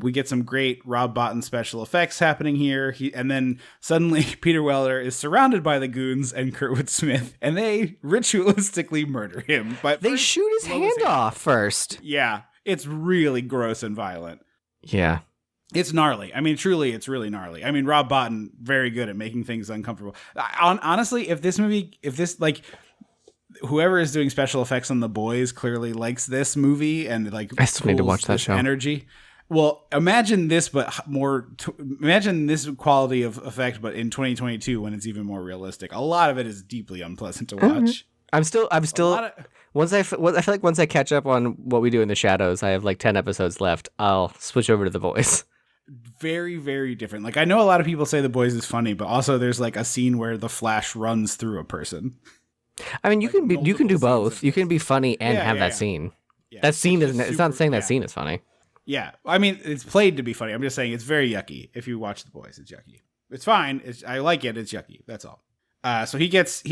[SPEAKER 1] We get some great Rob Bottin special effects happening here. And then suddenly Peter Weller is surrounded by the goons and Kurtwood Smith, and they ritualistically murder him. But
[SPEAKER 2] They shoot his hand off first.
[SPEAKER 1] Yeah, it's really gross and violent.
[SPEAKER 2] Yeah.
[SPEAKER 1] It's gnarly. I mean, truly, it's really gnarly. I mean, Rob Bottin, very good at making things uncomfortable. Honestly, if whoever is doing special effects on The Boys clearly likes this movie and like
[SPEAKER 2] I still need to watch that
[SPEAKER 1] this
[SPEAKER 2] show.
[SPEAKER 1] energy. Well, imagine this, but imagine this quality of effect, but in 2022 when it's even more realistic. A lot of it is deeply unpleasant to watch.
[SPEAKER 2] I'm still. Once I feel like once I catch up on What We Do in the Shadows, I have like 10 episodes left. I'll switch over to The Boys.
[SPEAKER 1] Very, very different. Like I know a lot of people say The Boys is funny, but also there's like a scene where the Flash runs through a person.
[SPEAKER 2] I mean, you can do both. You can be funny and have that
[SPEAKER 1] yeah.
[SPEAKER 2] scene.
[SPEAKER 1] Yeah,
[SPEAKER 2] That scene
[SPEAKER 1] it's
[SPEAKER 2] isn't.
[SPEAKER 1] just
[SPEAKER 2] It's not
[SPEAKER 1] super-
[SPEAKER 2] saying that
[SPEAKER 1] yeah.
[SPEAKER 2] scene is funny.
[SPEAKER 1] Yeah, I mean, it's played to be funny. I'm just saying it's very yucky. If you watch The Boys, it's yucky. It's fine. I like it. It's yucky. That's all. So he gets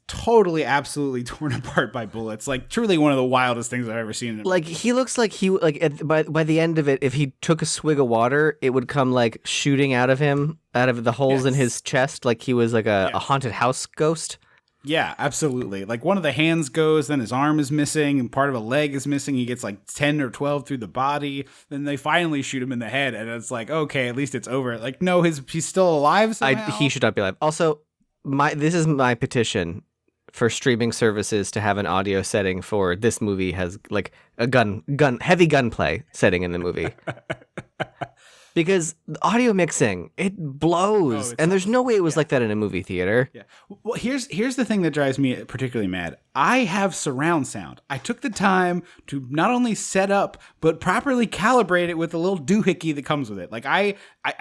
[SPEAKER 1] totally, absolutely torn apart by bullets. Like truly one of the wildest things I've ever seen.
[SPEAKER 2] Like he looks like by the end of it, if he took a swig of water, it would come like shooting out of him, out of the holes in his chest, like he was like a haunted house ghost.
[SPEAKER 1] Yeah, absolutely. Like one of the hands goes, then his arm is missing, and part of a leg is missing. He gets like 10 or 12 through the body. Then they finally shoot him in the head, and it's like, okay, at least it's over. Like, no, he's still alive somehow.
[SPEAKER 2] He should not be alive. Also, this is my petition for streaming services to have an audio setting for this movie has like a heavy gunplay setting in the movie. Because the audio mixing, it blows. And there's no way it was like that in a movie theater.
[SPEAKER 1] Yeah. Well, here's the thing that drives me particularly mad. I have surround sound. I took the time to not only set up, but properly calibrate it with the little doohickey that comes with it. Like I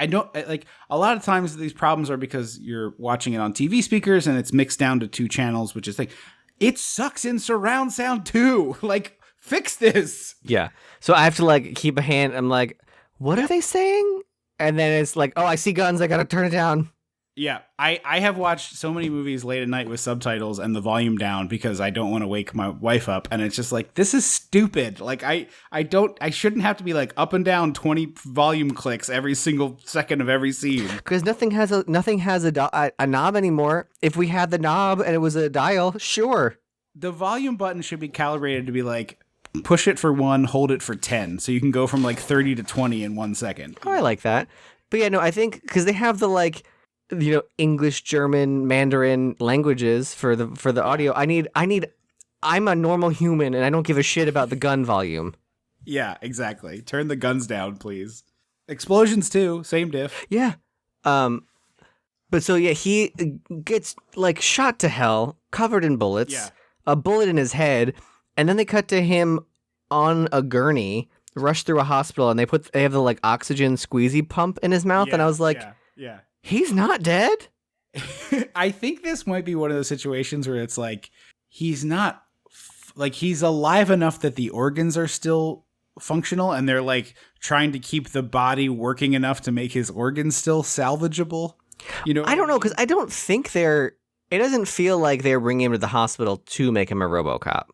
[SPEAKER 1] don't like a lot of times these problems are because you're watching it on TV speakers and it's mixed down to 2 channels, which is like, it sucks in surround sound too. Like, fix this.
[SPEAKER 2] Yeah. So I have to like keep a hand. I'm like, what are they saying? And then it's like, oh, I see guns. I got to turn it down.
[SPEAKER 1] Yeah. I have watched so many movies late at night with subtitles and the volume down because I don't want to wake my wife up. And it's just like, this is stupid. Like I shouldn't have to be like up and down 20 volume clicks every single second of every scene.
[SPEAKER 2] Because nothing has a knob anymore. If we had the knob and it was a dial, sure.
[SPEAKER 1] The volume button should be calibrated to be like, push it for 1, hold it for 10. So you can go from like 30 to 20 in 1 second.
[SPEAKER 2] Oh, I like that. But yeah, no, I think because they have the like, English, German, Mandarin languages for the audio. I'm a normal human and I don't give a shit about the gun volume.
[SPEAKER 1] Yeah, exactly. Turn the guns down, please. Explosions too. Same diff.
[SPEAKER 2] Yeah. But so yeah, he gets like shot to hell, covered in bullets, a bullet in his head. And then they cut to him on a gurney, rush through a hospital, and they have the like oxygen squeezy pump in his mouth. And I was like, he's not dead.
[SPEAKER 1] I think this might be one of those situations where it's like, he's not like he's alive enough that the organs are still functional and they're like trying to keep the body working enough to make his organs still salvageable.
[SPEAKER 2] I don't know. 'Cause I don't think it doesn't feel like they're bringing him to the hospital to make him a Robocop.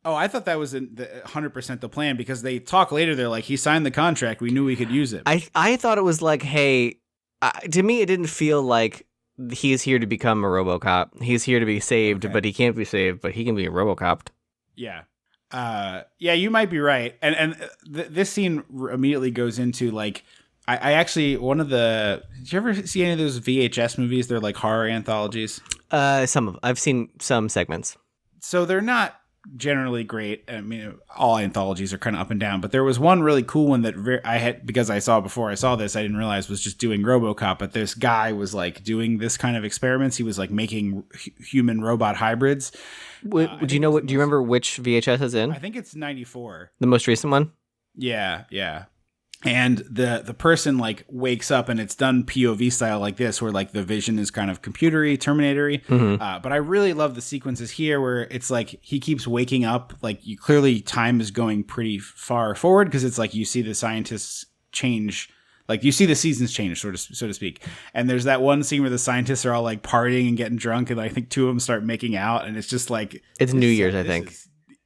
[SPEAKER 1] Oh, I thought that was 100% the plan because they talk later. They're like, he signed the contract. We knew we could use it.
[SPEAKER 2] I thought it was like, hey, to me, it didn't feel like he's here to become a Robocop. He's here to be saved, but he can't be saved, but he can be a Robocop.
[SPEAKER 1] Yeah. Yeah, you might be right. And this scene immediately goes into like, I actually, did you ever see any of those VHS movies? They're like horror anthologies.
[SPEAKER 2] I've seen some segments.
[SPEAKER 1] So they're not generally great. I mean, all anthologies are kind of up and down, but there was one really cool one that I had, because I saw before I saw this, I didn't realize was just doing Robocop, but this guy was like doing this kind of experiments. He was like making human robot hybrids.
[SPEAKER 2] Do you remember which VHS is in?
[SPEAKER 1] I think it's 94.
[SPEAKER 2] The most recent one?
[SPEAKER 1] Yeah. And the person like wakes up and it's done POV style like this, where like the vision is kind of computery, Terminatory. Mm-hmm. But I really love the sequences here where it's like he keeps waking up. Like clearly time is going pretty far forward because it's like you see the scientists change, like you see the seasons change, so to speak. And there's that one scene where the scientists are all like partying and getting drunk, and I think 2 of them start making out, and it's just like
[SPEAKER 2] it's New Year's, I think.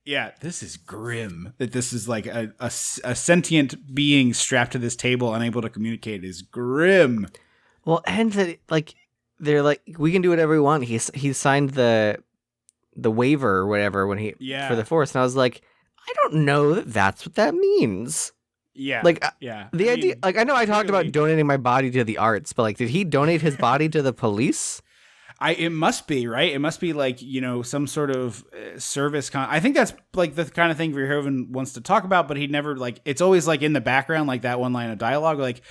[SPEAKER 1] Yeah, this is grim. That this is like a sentient being strapped to this table, unable to communicate, is grim.
[SPEAKER 2] Well, and that like they're like, we can do whatever we want. He signed the waiver or whatever when for the Force, and I was like, I don't know that that's what that means.
[SPEAKER 1] Yeah,
[SPEAKER 2] like the idea. Like I know I talked about donating my body to the arts, but like, did he donate his body to the police?
[SPEAKER 1] It must be, right? It must be like, some sort of service. I think that's like the kind of thing Verhoeven wants to talk about, but he never like, it's always like in the background, like that one line of dialogue. Like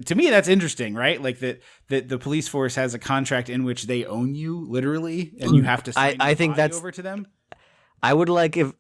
[SPEAKER 1] to me, that's interesting, right? Like that the police force has a contract in which they own you literally, and you have to sign
[SPEAKER 2] I think that's
[SPEAKER 1] over to them.
[SPEAKER 2] I would like if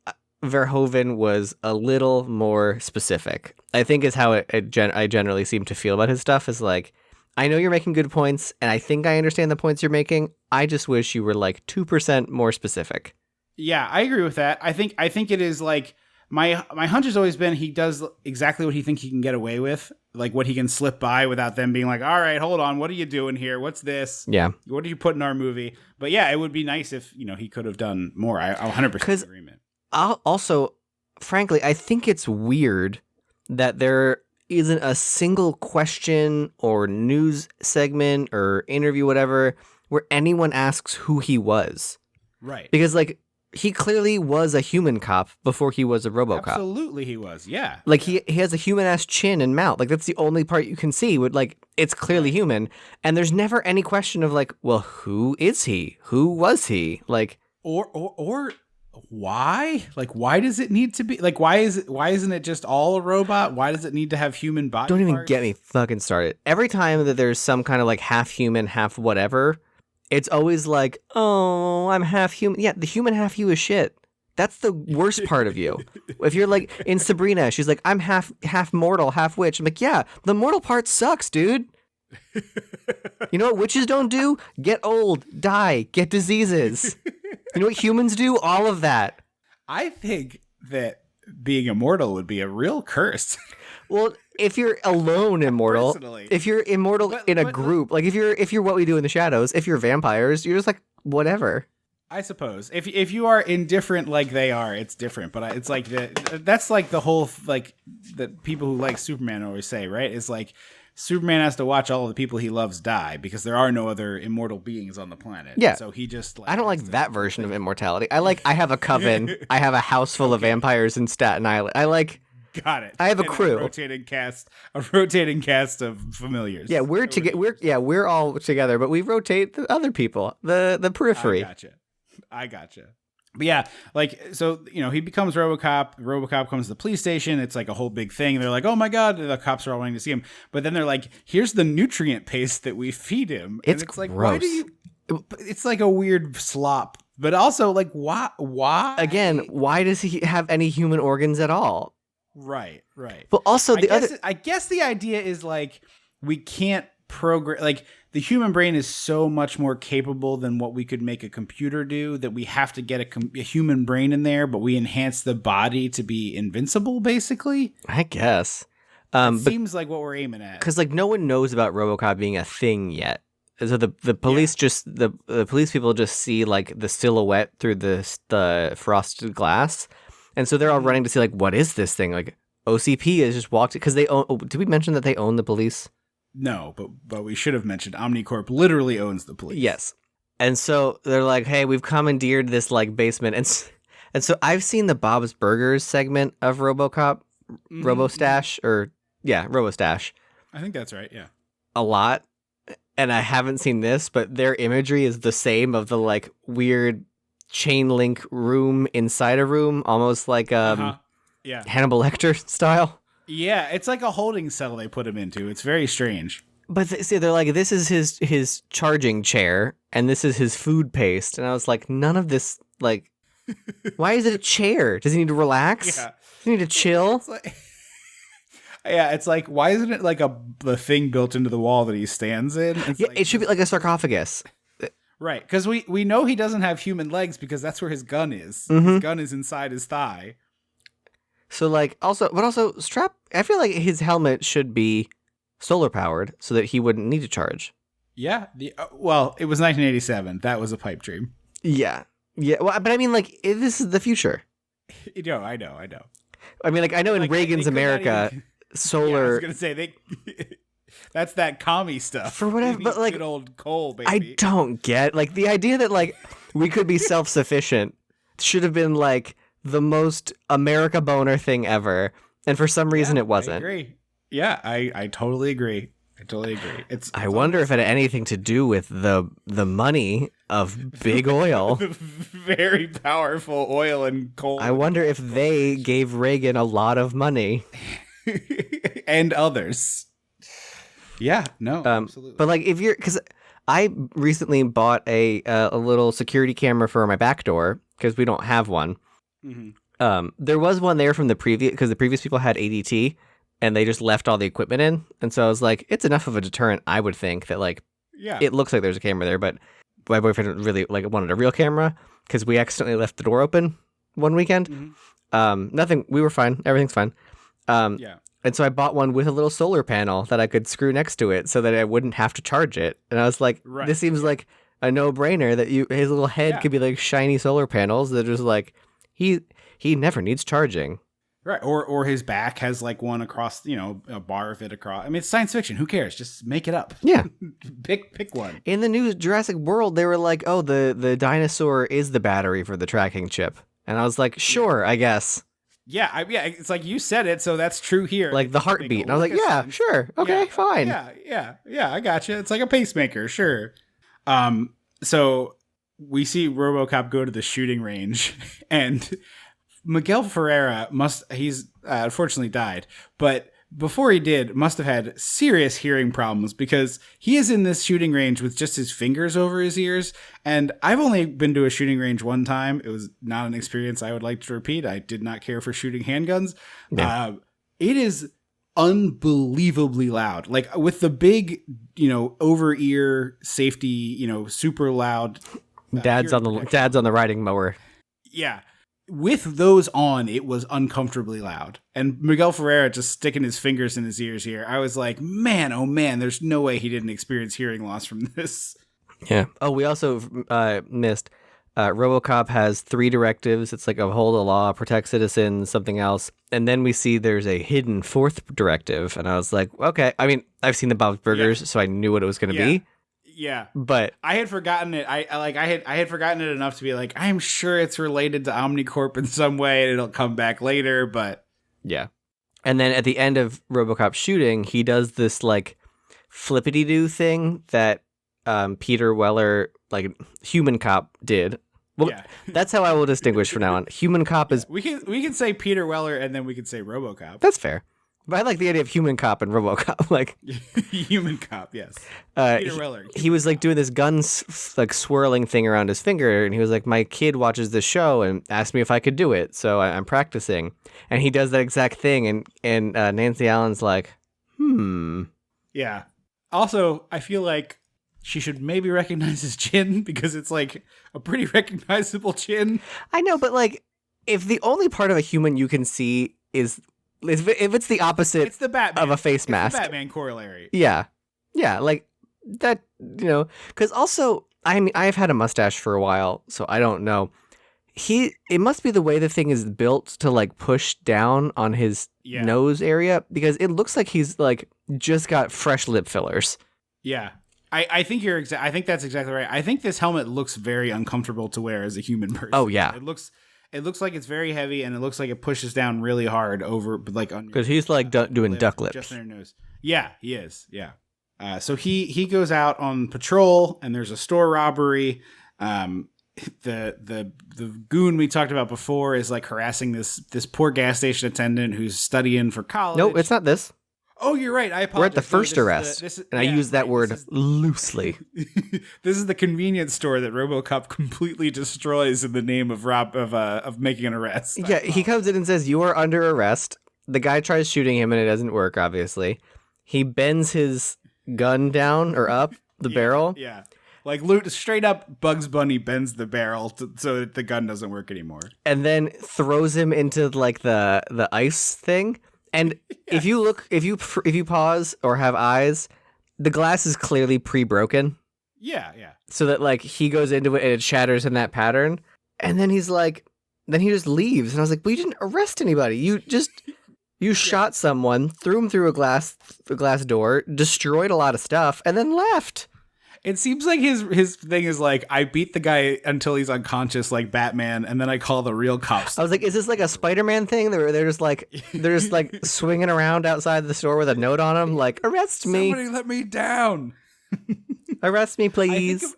[SPEAKER 2] Verhoeven was a little more specific. I think is how I generally seem to feel about his stuff is like, I know you're making good points, and I think I understand the points you're making. I just wish you were like 2% more specific.
[SPEAKER 1] Yeah, I agree with that. I think it is like my hunch has always been he does exactly what he thinks he can get away with, like what he can slip by without them being like, all right, hold on, what are you doing here? What's this?
[SPEAKER 2] Yeah.
[SPEAKER 1] What did you put in our movie? But yeah, it would be nice if, he could have done more. I 100% agreement.
[SPEAKER 2] Also, frankly, I think it's weird that there isn't a single question or news segment or interview, whatever, where anyone asks who he was.
[SPEAKER 1] Right.
[SPEAKER 2] Because, like, he clearly was a human cop before he was a Robocop.
[SPEAKER 1] Absolutely he was, yeah.
[SPEAKER 2] Like, he has a human-ass chin and mouth. Like, that's the only part you can see. Like, it's clearly human. And there's never any question of, like, well, who is he? Who was he? Like...
[SPEAKER 1] Or why? Like, why does it need to be... Like, why isn't it just all a robot? Why does it need to have human body
[SPEAKER 2] Don't even
[SPEAKER 1] parts?
[SPEAKER 2] get me fucking started. Every time that there's some kind of, like, half human, half whatever... It's always like, oh, I'm half human. Yeah, the human half you is shit. That's the worst part of you. If you're like in Sabrina, she's like, I'm half mortal, half witch. I'm like, yeah, the mortal part sucks, dude. You know what witches don't do? Get old, die, get diseases. You know what humans do? All of that.
[SPEAKER 1] I think that being immortal would be a real curse.
[SPEAKER 2] Well, if you're alone immortal,
[SPEAKER 1] Personally.
[SPEAKER 2] if you're immortal in a group, like if you're what we do in the shadows, if you're vampires, you're just like whatever.
[SPEAKER 1] I suppose if you are indifferent like they are, it's different. But it's like that's like the whole like that people who like Superman always say, right? It's like Superman has to watch all of the people he loves die because there are no other immortal beings on the planet.
[SPEAKER 2] Yeah.
[SPEAKER 1] So he just
[SPEAKER 2] I don't like that version of immortality. I have a coven. I have a house full of vampires in Staten Island.
[SPEAKER 1] Got it.
[SPEAKER 2] I have a
[SPEAKER 1] And
[SPEAKER 2] crew.
[SPEAKER 1] A rotating cast of familiars.
[SPEAKER 2] Yeah, we're all together, but we rotate the other people, the periphery.
[SPEAKER 1] I gotcha. But yeah, like, so, he becomes Robocop. Robocop comes to the police station. It's like a whole big thing. They're like, oh my God, the cops are all wanting to see him. But then they're like, here's the nutrient paste that we feed him. And
[SPEAKER 2] It's
[SPEAKER 1] like,
[SPEAKER 2] gross.
[SPEAKER 1] why do you, it's like a weird slop. But also, like, why?
[SPEAKER 2] Again, why does he have any human organs at all?
[SPEAKER 1] Right.
[SPEAKER 2] But also
[SPEAKER 1] I guess the idea is like, we can't program, like, the human brain is so much more capable than what we could make a computer do that we have to get a human brain in there, but we enhance the body to be invincible, basically.
[SPEAKER 2] I guess.
[SPEAKER 1] Seems like what we're aiming at.
[SPEAKER 2] Because like no one knows about RoboCop being a thing yet. So the police the police people just see like the silhouette through the frosted glass, and so they're all running to see like what is this thing? Like OCP has just walked because they own. Oh, did we mention that they own the police?
[SPEAKER 1] No, but we should have mentioned Omnicorp literally owns the police.
[SPEAKER 2] Yes, and so they're like, hey, we've commandeered this like basement, and so I've seen the Bob's Burgers segment of RoboCop, RoboStash, or yeah, RoboStash.
[SPEAKER 1] I think that's right. Yeah,
[SPEAKER 2] a lot. And I haven't seen this, but their imagery is the same of the like weird chain link room inside a room, almost like
[SPEAKER 1] yeah,
[SPEAKER 2] Hannibal Lecter style.
[SPEAKER 1] Yeah, it's like a holding cell they put him into. It's very strange.
[SPEAKER 2] But see, they're like, this is his charging chair, and this is his food paste, and I was like, none of this like, why is it a chair? Does he need to relax?
[SPEAKER 1] Yeah.
[SPEAKER 2] Does he need to chill?
[SPEAKER 1] It's like, yeah, it's like, why isn't it like the thing built into the wall that he stands in? It's
[SPEAKER 2] Yeah,
[SPEAKER 1] like,
[SPEAKER 2] it should be like a sarcophagus.
[SPEAKER 1] right, because we know he doesn't have human legs because that's where his gun is.
[SPEAKER 2] Mm-hmm.
[SPEAKER 1] His gun is inside his thigh.
[SPEAKER 2] So like, also strap. I feel like his helmet should be solar powered so that he wouldn't need to charge.
[SPEAKER 1] Yeah, well, it was 1987. That was a pipe dream.
[SPEAKER 2] Yeah. Well, but I mean, like, this is the future.
[SPEAKER 1] I know.
[SPEAKER 2] I mean, like, I know in
[SPEAKER 1] Like,
[SPEAKER 2] Reagan's
[SPEAKER 1] they could not
[SPEAKER 2] America,
[SPEAKER 1] even-
[SPEAKER 2] solar.
[SPEAKER 1] Yeah, I was gonna say that's that commie stuff
[SPEAKER 2] For whatever,
[SPEAKER 1] We
[SPEAKER 2] but,
[SPEAKER 1] need
[SPEAKER 2] like,
[SPEAKER 1] good old coal, baby.
[SPEAKER 2] I don't get like the idea that like we could be self-sufficient should have been like the most America boner thing ever, and for some reason it wasn't.
[SPEAKER 1] I agree. Yeah, I totally agree.
[SPEAKER 2] I wonder if it had anything to do with the money of big oil.
[SPEAKER 1] Very powerful oil and coal.
[SPEAKER 2] I wonder if they gave Reagan a lot of money.
[SPEAKER 1] And others. Yeah, no, absolutely.
[SPEAKER 2] But like, because I recently bought a little security camera for my back door because we don't have one.
[SPEAKER 1] Mm-hmm.
[SPEAKER 2] There was one there from the previous people had ADT and they just left all the equipment in, and so I was like, it's enough of a deterrent, I would think, that like,
[SPEAKER 1] yeah,
[SPEAKER 2] it looks like there's a camera there, but my boyfriend really like wanted a real camera because we accidentally left the door open one weekend. Nothing. We were fine. Everything's fine.
[SPEAKER 1] Yeah.
[SPEAKER 2] And so I bought one with a little solar panel that I could screw next to it so that I wouldn't have to charge it. And I was like,
[SPEAKER 1] Right.
[SPEAKER 2] this seems like a no-brainer that his little head could be like shiny solar panels that are just like, he never needs charging.
[SPEAKER 1] Right. Or his back has like one across, a bar of it across. I mean, it's science fiction. Who cares? Just make it up.
[SPEAKER 2] Yeah.
[SPEAKER 1] Pick one.
[SPEAKER 2] In the new Jurassic World, they were like, oh, the dinosaur is the battery for the tracking chip. And I was like, sure, I guess.
[SPEAKER 1] Yeah, it's like you said it, so that's true here.
[SPEAKER 2] Like the heartbeat. And I was like, yeah, sure. Okay, fine.
[SPEAKER 1] Yeah, I gotcha. It's like a pacemaker, sure. So we see RoboCop go to the shooting range, and Miguel Ferreira he's unfortunately died, but before he did, must have had serious hearing problems because he is in this shooting range with just his fingers over his ears. And I've only been to a shooting range one time. It was not an experience I would like to repeat. I did not care for shooting handguns. Yeah. It is unbelievably loud, like with the big, over ear safety, super loud.
[SPEAKER 2] Dad's on the riding mower.
[SPEAKER 1] Yeah. With those on, it was uncomfortably loud. And Miguel Ferreira just sticking his fingers in his ears here. I was like, man, oh man, there's no way he didn't experience hearing loss from this.
[SPEAKER 2] Yeah. Oh, we also missed RoboCop has 3 directives. It's like uphold the law, protect citizens, something else. And then we see there's a hidden 4th directive. And I was like, okay. I mean, I've seen the Bob's Burgers, so I knew what it was going to be.
[SPEAKER 1] Yeah,
[SPEAKER 2] but
[SPEAKER 1] I had forgotten it. I had forgotten it enough to be like, I'm sure it's related to Omnicorp in some way, and it'll come back later. But
[SPEAKER 2] yeah, and then at the end of RoboCop shooting, he does this like flippity doo thing that Peter Weller, like Human Cop, did. Well, that's how I will distinguish from now on. Human Cop is
[SPEAKER 1] we can say Peter Weller, and then we can say RoboCop.
[SPEAKER 2] That's fair. But I like the idea of Human Cop and RoboCop, like
[SPEAKER 1] Human Cop, yes. Peter Weller.
[SPEAKER 2] He was like doing this gun like swirling thing around his finger, and he was like, "My kid watches this show and asked me if I could do it, so I'm practicing." And he does that exact thing, and Nancy Allen's like,
[SPEAKER 1] Yeah. Also, I feel like she should maybe recognize his chin because it's like a pretty recognizable chin.
[SPEAKER 2] I know, but like, if the only part of a human you can see is if it's the opposite
[SPEAKER 1] it's the Batman.
[SPEAKER 2] Of a face mask.
[SPEAKER 1] It's the Batman corollary.
[SPEAKER 2] Yeah. Yeah, like that, because also, I mean, I've had a mustache for a while, so I don't know. It must be the way the thing is built to like push down on his nose area, because it looks like he's like just got fresh lip fillers.
[SPEAKER 1] Yeah. I think I think that's exactly right. I think this helmet looks very uncomfortable to wear as a human person.
[SPEAKER 2] Oh, yeah.
[SPEAKER 1] It looks like it's very heavy, and it looks like it pushes down really hard over, like on.
[SPEAKER 2] Because he's like doing duck lips.
[SPEAKER 1] Just in your nose. Yeah, he is. Yeah. So he goes out on patrol, and there's a store robbery. The goon we talked about before is like harassing this poor gas station attendant who's studying for college.
[SPEAKER 2] No, it's not this.
[SPEAKER 1] Oh, you're right. I apologize.
[SPEAKER 2] We're at the first arrest, and I use that word loosely.
[SPEAKER 1] This is the convenience store that RoboCop completely destroys in the name of making an arrest.
[SPEAKER 2] Yeah, he comes in and says, "You are under arrest." The guy tries shooting him, and it doesn't work, obviously. He bends his gun down or up the barrel.
[SPEAKER 1] Yeah. Like straight up Bugs Bunny bends the barrel so that the gun doesn't work anymore.
[SPEAKER 2] And then throws him into like the ice thing. And if you look, if you pause or have eyes, the glass is clearly pre-broken.
[SPEAKER 1] Yeah.
[SPEAKER 2] So that like he goes into it and it shatters in that pattern. And then he's like, then he just leaves. And I was like, well, you didn't arrest anybody. You shot someone, threw him through a glass door, destroyed a lot of stuff, and then left.
[SPEAKER 1] It seems like his thing is like, I beat the guy until he's unconscious like Batman, and then I call the real cops.
[SPEAKER 2] I was like, is this like a Spider-Man thing? They're just like swinging around outside the store with a note on them, like, arrest me.
[SPEAKER 1] Somebody let me down.
[SPEAKER 2] Arrest me, please.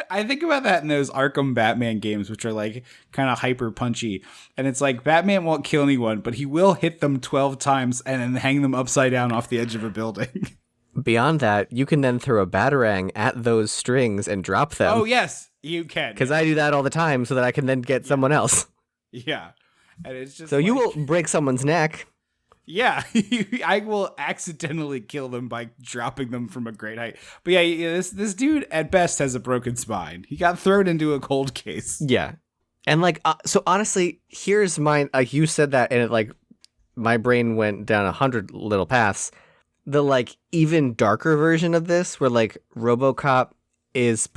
[SPEAKER 1] I think about that in those Arkham Batman games, which are like kind of hyper punchy. And it's like Batman won't kill anyone, but he will hit them 12 times and then hang them upside down off the edge of a building.
[SPEAKER 2] Beyond that, you can then throw a batarang at those strings and drop them.
[SPEAKER 1] Oh, yes, you can.
[SPEAKER 2] Because I do that all the time so that I can then get someone else.
[SPEAKER 1] Yeah. And it's just
[SPEAKER 2] so you will break someone's neck.
[SPEAKER 1] Yeah, I will accidentally kill them by dropping them from a great height. But yeah, this dude at best has a broken spine. He got thrown into a cold case.
[SPEAKER 2] Yeah. And like, so honestly, here's mine. Like you said that, and it like my brain went down 100 little paths. The like even darker version of this, where like RoboCop is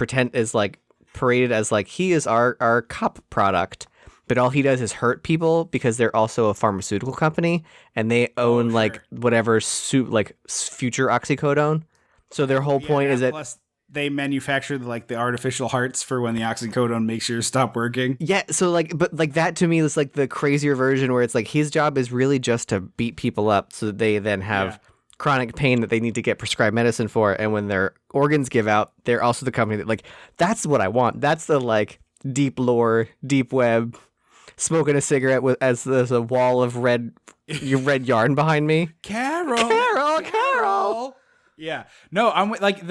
[SPEAKER 2] like paraded as like he is our cop product, but all he does is hurt people because they're also a pharmaceutical company and they own like whatever future oxycodone. So their whole point is that
[SPEAKER 1] plus they manufacture like the artificial hearts for when the oxycodone makes yours stop working.
[SPEAKER 2] Yeah, so like, but like that to me is like the crazier version where it's like his job is really just to beat people up so that they then have chronic pain that they need to get prescribed medicine for. And when their organs give out, they're also the company that like, that's what I want. That's the like deep lore, deep web, smoking a cigarette with as there's a wall of red yarn behind me. Carol.
[SPEAKER 1] Yeah. No, I'm like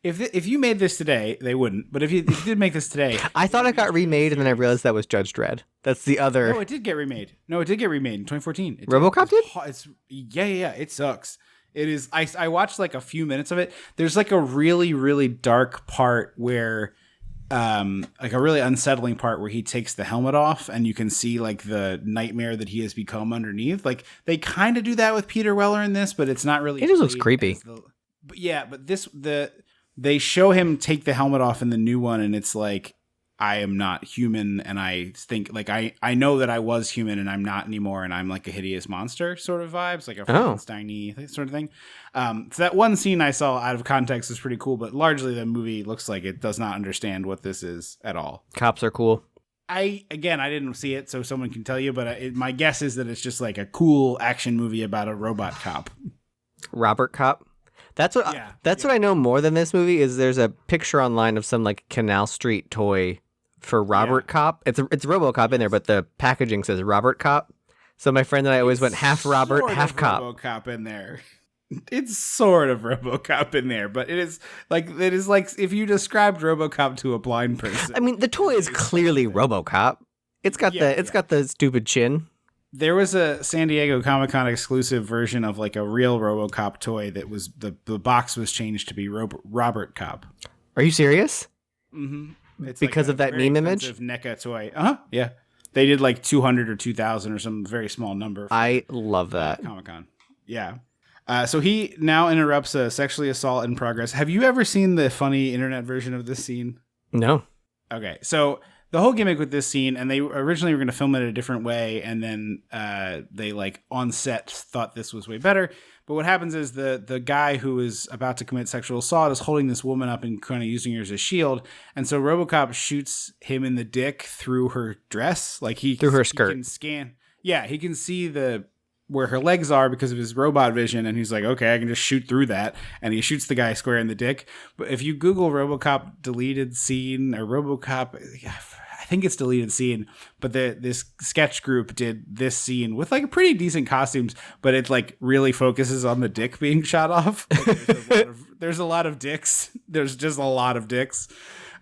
[SPEAKER 1] if you made this today, they wouldn't. But if you did make this today,
[SPEAKER 2] I thought it got remade, and then I realized that was Judge Dredd. That's the other.
[SPEAKER 1] No, it did get remade. In 2014.
[SPEAKER 2] RoboCop did?
[SPEAKER 1] It's yeah. It sucks. It is. I watched like a few minutes of it. There's like a really, really dark part where, like a really unsettling part where he takes the helmet off, and you can see like the nightmare that he has become underneath. Like they kind of do that with Peter Weller in this, but it's not really.
[SPEAKER 2] It just looks creepy.
[SPEAKER 1] But they show him take the helmet off in the new one, and it's like, I am not human, and I think like I know that I was human and I'm not anymore, and I'm like a hideous monster sort of vibes, like a Frankenstein-y sort of thing. So that one scene I saw out of context is pretty cool, but largely the movie looks like it does not understand what this is at all.
[SPEAKER 2] Cops are cool.
[SPEAKER 1] I didn't see it, so someone can tell you, but my guess is that it's just like a cool action movie about a robot cop.
[SPEAKER 2] Robert Cop. That's what I know more than this movie is. There's a picture online of some like Canal Street toy for Robert Cop. It's RoboCop in there, but the packaging says Robert Cop. So my friend and I always went half Robert, half cop.
[SPEAKER 1] RoboCop in there. It's sort of RoboCop in there, but it is like if you described RoboCop to a blind person.
[SPEAKER 2] I mean, the toy is clearly RoboCop. It's got got the stupid chin.
[SPEAKER 1] There was a San Diego Comic-Con exclusive version of like a real RoboCop toy that was the box was changed to be Robert Cop.
[SPEAKER 2] Are you serious?
[SPEAKER 1] Mm-hmm. It's
[SPEAKER 2] because
[SPEAKER 1] like
[SPEAKER 2] of that meme image?
[SPEAKER 1] NECA toy. Yeah. They did like 200 or 2,000 or some very small number.
[SPEAKER 2] I love that.
[SPEAKER 1] Comic-Con. Yeah. So he now interrupts a sexually assault in progress. Have you ever seen the funny internet version of this scene?
[SPEAKER 2] No.
[SPEAKER 1] Okay. So the whole gimmick with this scene, and they originally were going to film it a different way, and then they like on set thought this was way better. But what happens is the guy who is about to commit sexual assault is holding this woman up and kind of using her as a shield, and so RoboCop shoots him in the dick through her dress, like through
[SPEAKER 2] her skirt.
[SPEAKER 1] He can scan. Yeah, he can see where her legs are because of his robot vision, and he's like, okay, I can just shoot through that, and he shoots the guy square in the dick. But if you Google RoboCop deleted scene or RoboCop, I think it's deleted scene, but this sketch group did this scene with like pretty decent costumes, but it like really focuses on the dick being shot off. Like, there's a lot of dicks. There's just a lot of dicks.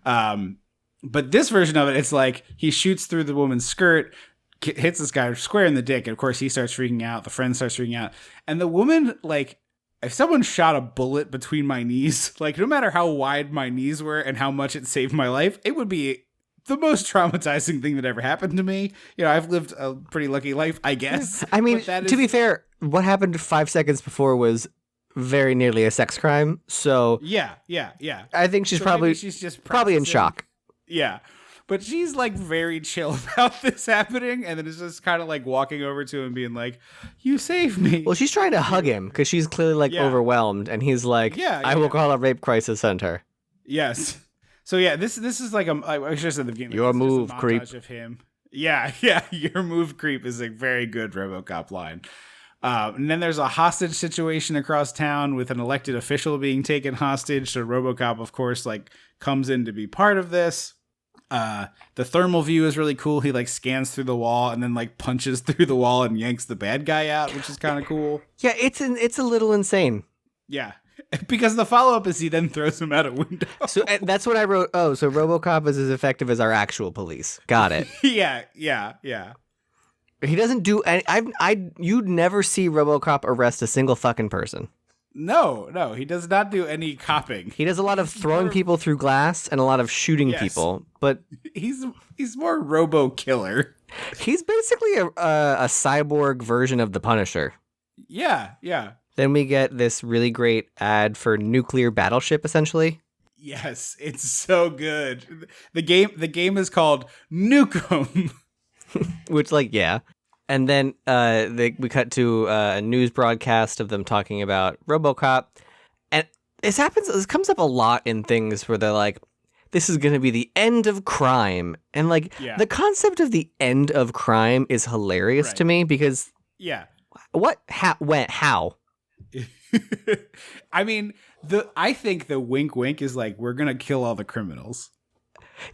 [SPEAKER 1] But this version of it, it's like he shoots through the woman's skirt, hits this guy square in the dick, and of course he starts freaking out. The friend starts freaking out, and the woman, like, if someone shot a bullet between my knees, like no matter how wide my knees were and how much it saved my life, it would be the most traumatizing thing that ever happened to me. You know, I've lived a pretty lucky life, I guess.
[SPEAKER 2] I mean, to be fair, what happened 5 seconds before was very nearly a sex crime. So
[SPEAKER 1] yeah.
[SPEAKER 2] I think she's just probably in shock.
[SPEAKER 1] Yeah. But she's like very chill about this happening, and then it's just kind of like walking over to him and being like, "You saved me."
[SPEAKER 2] Well, she's trying to hug him because she's clearly like overwhelmed, and he's like, "I will call a rape crisis center." Yes.
[SPEAKER 1] So yeah, this is like I should have said at the beginning.
[SPEAKER 2] Your move, creep.
[SPEAKER 1] Of him. Yeah. Your move, creep is a very good RoboCop line. And then there's a hostage situation across town with an elected official being taken hostage. So RoboCop, of course, like comes in to be part of this. The thermal view is really cool. He like scans through the wall and then like punches through the wall and yanks the bad guy out, which is kind of cool.
[SPEAKER 2] Yeah, it's a little insane.
[SPEAKER 1] Yeah. Because the follow-up is he then throws him out a window.
[SPEAKER 2] So that's what I wrote. Oh, so RoboCop is as effective as our actual police. Got it.
[SPEAKER 1] Yeah.
[SPEAKER 2] He doesn't do any. You'd never see RoboCop arrest a single fucking person.
[SPEAKER 1] No, he does not do any copping.
[SPEAKER 2] He does a lot of throwing people through glass and a lot of shooting
[SPEAKER 1] Yes.
[SPEAKER 2] people, but
[SPEAKER 1] He's more robo killer.
[SPEAKER 2] he's basically a cyborg version of the Punisher.
[SPEAKER 1] Yeah.
[SPEAKER 2] Then we get this really great ad for nuclear battleship, essentially.
[SPEAKER 1] Yes, it's so good. The game is called Nukem.
[SPEAKER 2] Which, like, yeah. And then we cut to a news broadcast of them talking about Robocop. And this comes up a lot in things where they're like, this is going to be the end of crime. And, like, the concept of the end of crime is hilarious to me because...
[SPEAKER 1] Yeah.
[SPEAKER 2] What? How?
[SPEAKER 1] I mean, I think the wink wink is like, we're going to kill all the criminals.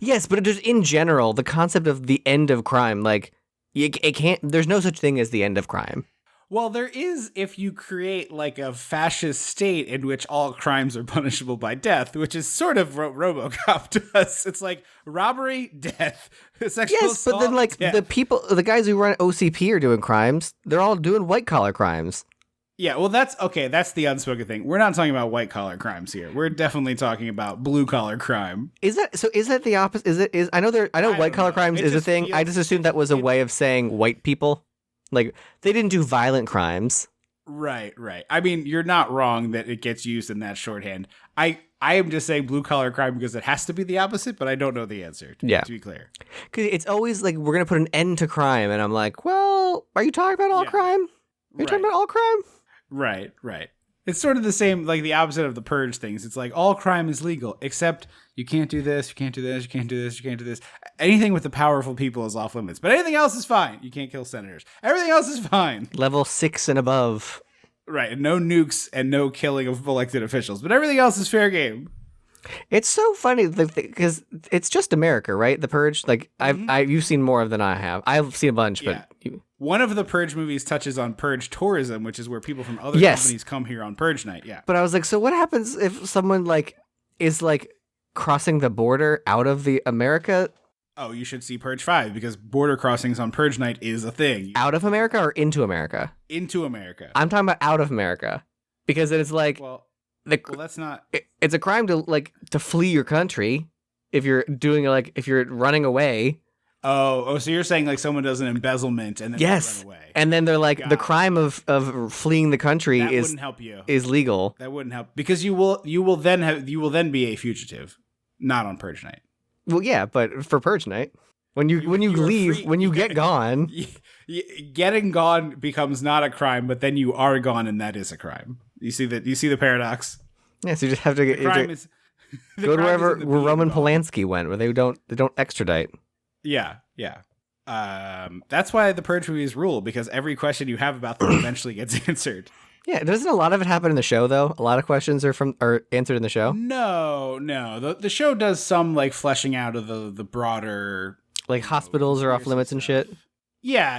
[SPEAKER 2] Yes, but just in general, the concept of the end of crime, like, it can't, there's no such thing as the end of crime.
[SPEAKER 1] Well, there is if you create like a fascist state in which all crimes are punishable by death, which is sort of what Robocop does. It's like robbery, death, sexual assault,
[SPEAKER 2] but then like
[SPEAKER 1] death.
[SPEAKER 2] the guys who run OCP are doing crimes. They're all doing white collar crimes.
[SPEAKER 1] Yeah, well, that's the unspoken thing. We're not talking about white collar crimes here. We're definitely talking about blue collar crime.
[SPEAKER 2] Is that the opposite? I know white collar crimes is a thing. I just assumed that was a way of saying white people. Like, they didn't do violent crimes.
[SPEAKER 1] Right. I mean, you're not wrong that it gets used in that shorthand. I am just saying blue collar crime because it has to be the opposite, but I don't know the answer, to be clear.
[SPEAKER 2] Because it's always like, we're going to put an end to crime. And I'm like, well, are you talking about all crime? Are you talking about all crime?
[SPEAKER 1] Right. It's sort of the same, like the opposite of the purge things. It's like all crime is legal, except you can't do this, you can't do this, you can't do this, you can't do this. Anything with the powerful people is off limits, but anything else is fine. You can't kill senators. Everything else is fine.
[SPEAKER 2] Level 6 and above.
[SPEAKER 1] Right, and no nukes and no killing of elected officials, but everything else is fair game.
[SPEAKER 2] It's so funny because it's just America, right? The Purge. Like you've seen more of than I have. I've seen a bunch, but
[SPEAKER 1] one of the Purge movies touches on Purge tourism, which is where people from other companies come here on Purge night. Yeah,
[SPEAKER 2] but I was like, so what happens if someone like is like crossing the border out of the America?
[SPEAKER 1] Oh, you should see Purge 5 because border crossings on Purge night is a thing.
[SPEAKER 2] Out of America or into America?
[SPEAKER 1] Into America.
[SPEAKER 2] I'm talking about out of America because it's like.
[SPEAKER 1] Well, that's not.
[SPEAKER 2] It's a crime to flee your country if you're if you're running away.
[SPEAKER 1] Oh, so you're saying like someone does an embezzlement and then they run away.
[SPEAKER 2] And then they're like the crime of fleeing the country
[SPEAKER 1] wouldn't help you.
[SPEAKER 2] Is legal.
[SPEAKER 1] That wouldn't help because you will then be a fugitive, not on Purge night.
[SPEAKER 2] Well, yeah, but for Purge night, when you leave, when you get gone,
[SPEAKER 1] getting gone becomes not a crime, but then you are gone and that is a crime. You see the paradox?
[SPEAKER 2] Yeah, so you just have to go to wherever Roman Polanski went, where they don't extradite.
[SPEAKER 1] Yeah. That's why the Purge movies rule, because every question you have about them eventually gets answered.
[SPEAKER 2] Yeah, doesn't a lot of it happen in the show though? A lot of questions are answered in the show.
[SPEAKER 1] No. The show does some like fleshing out of the broader,
[SPEAKER 2] like hospitals are off limits and shit.
[SPEAKER 1] Yeah.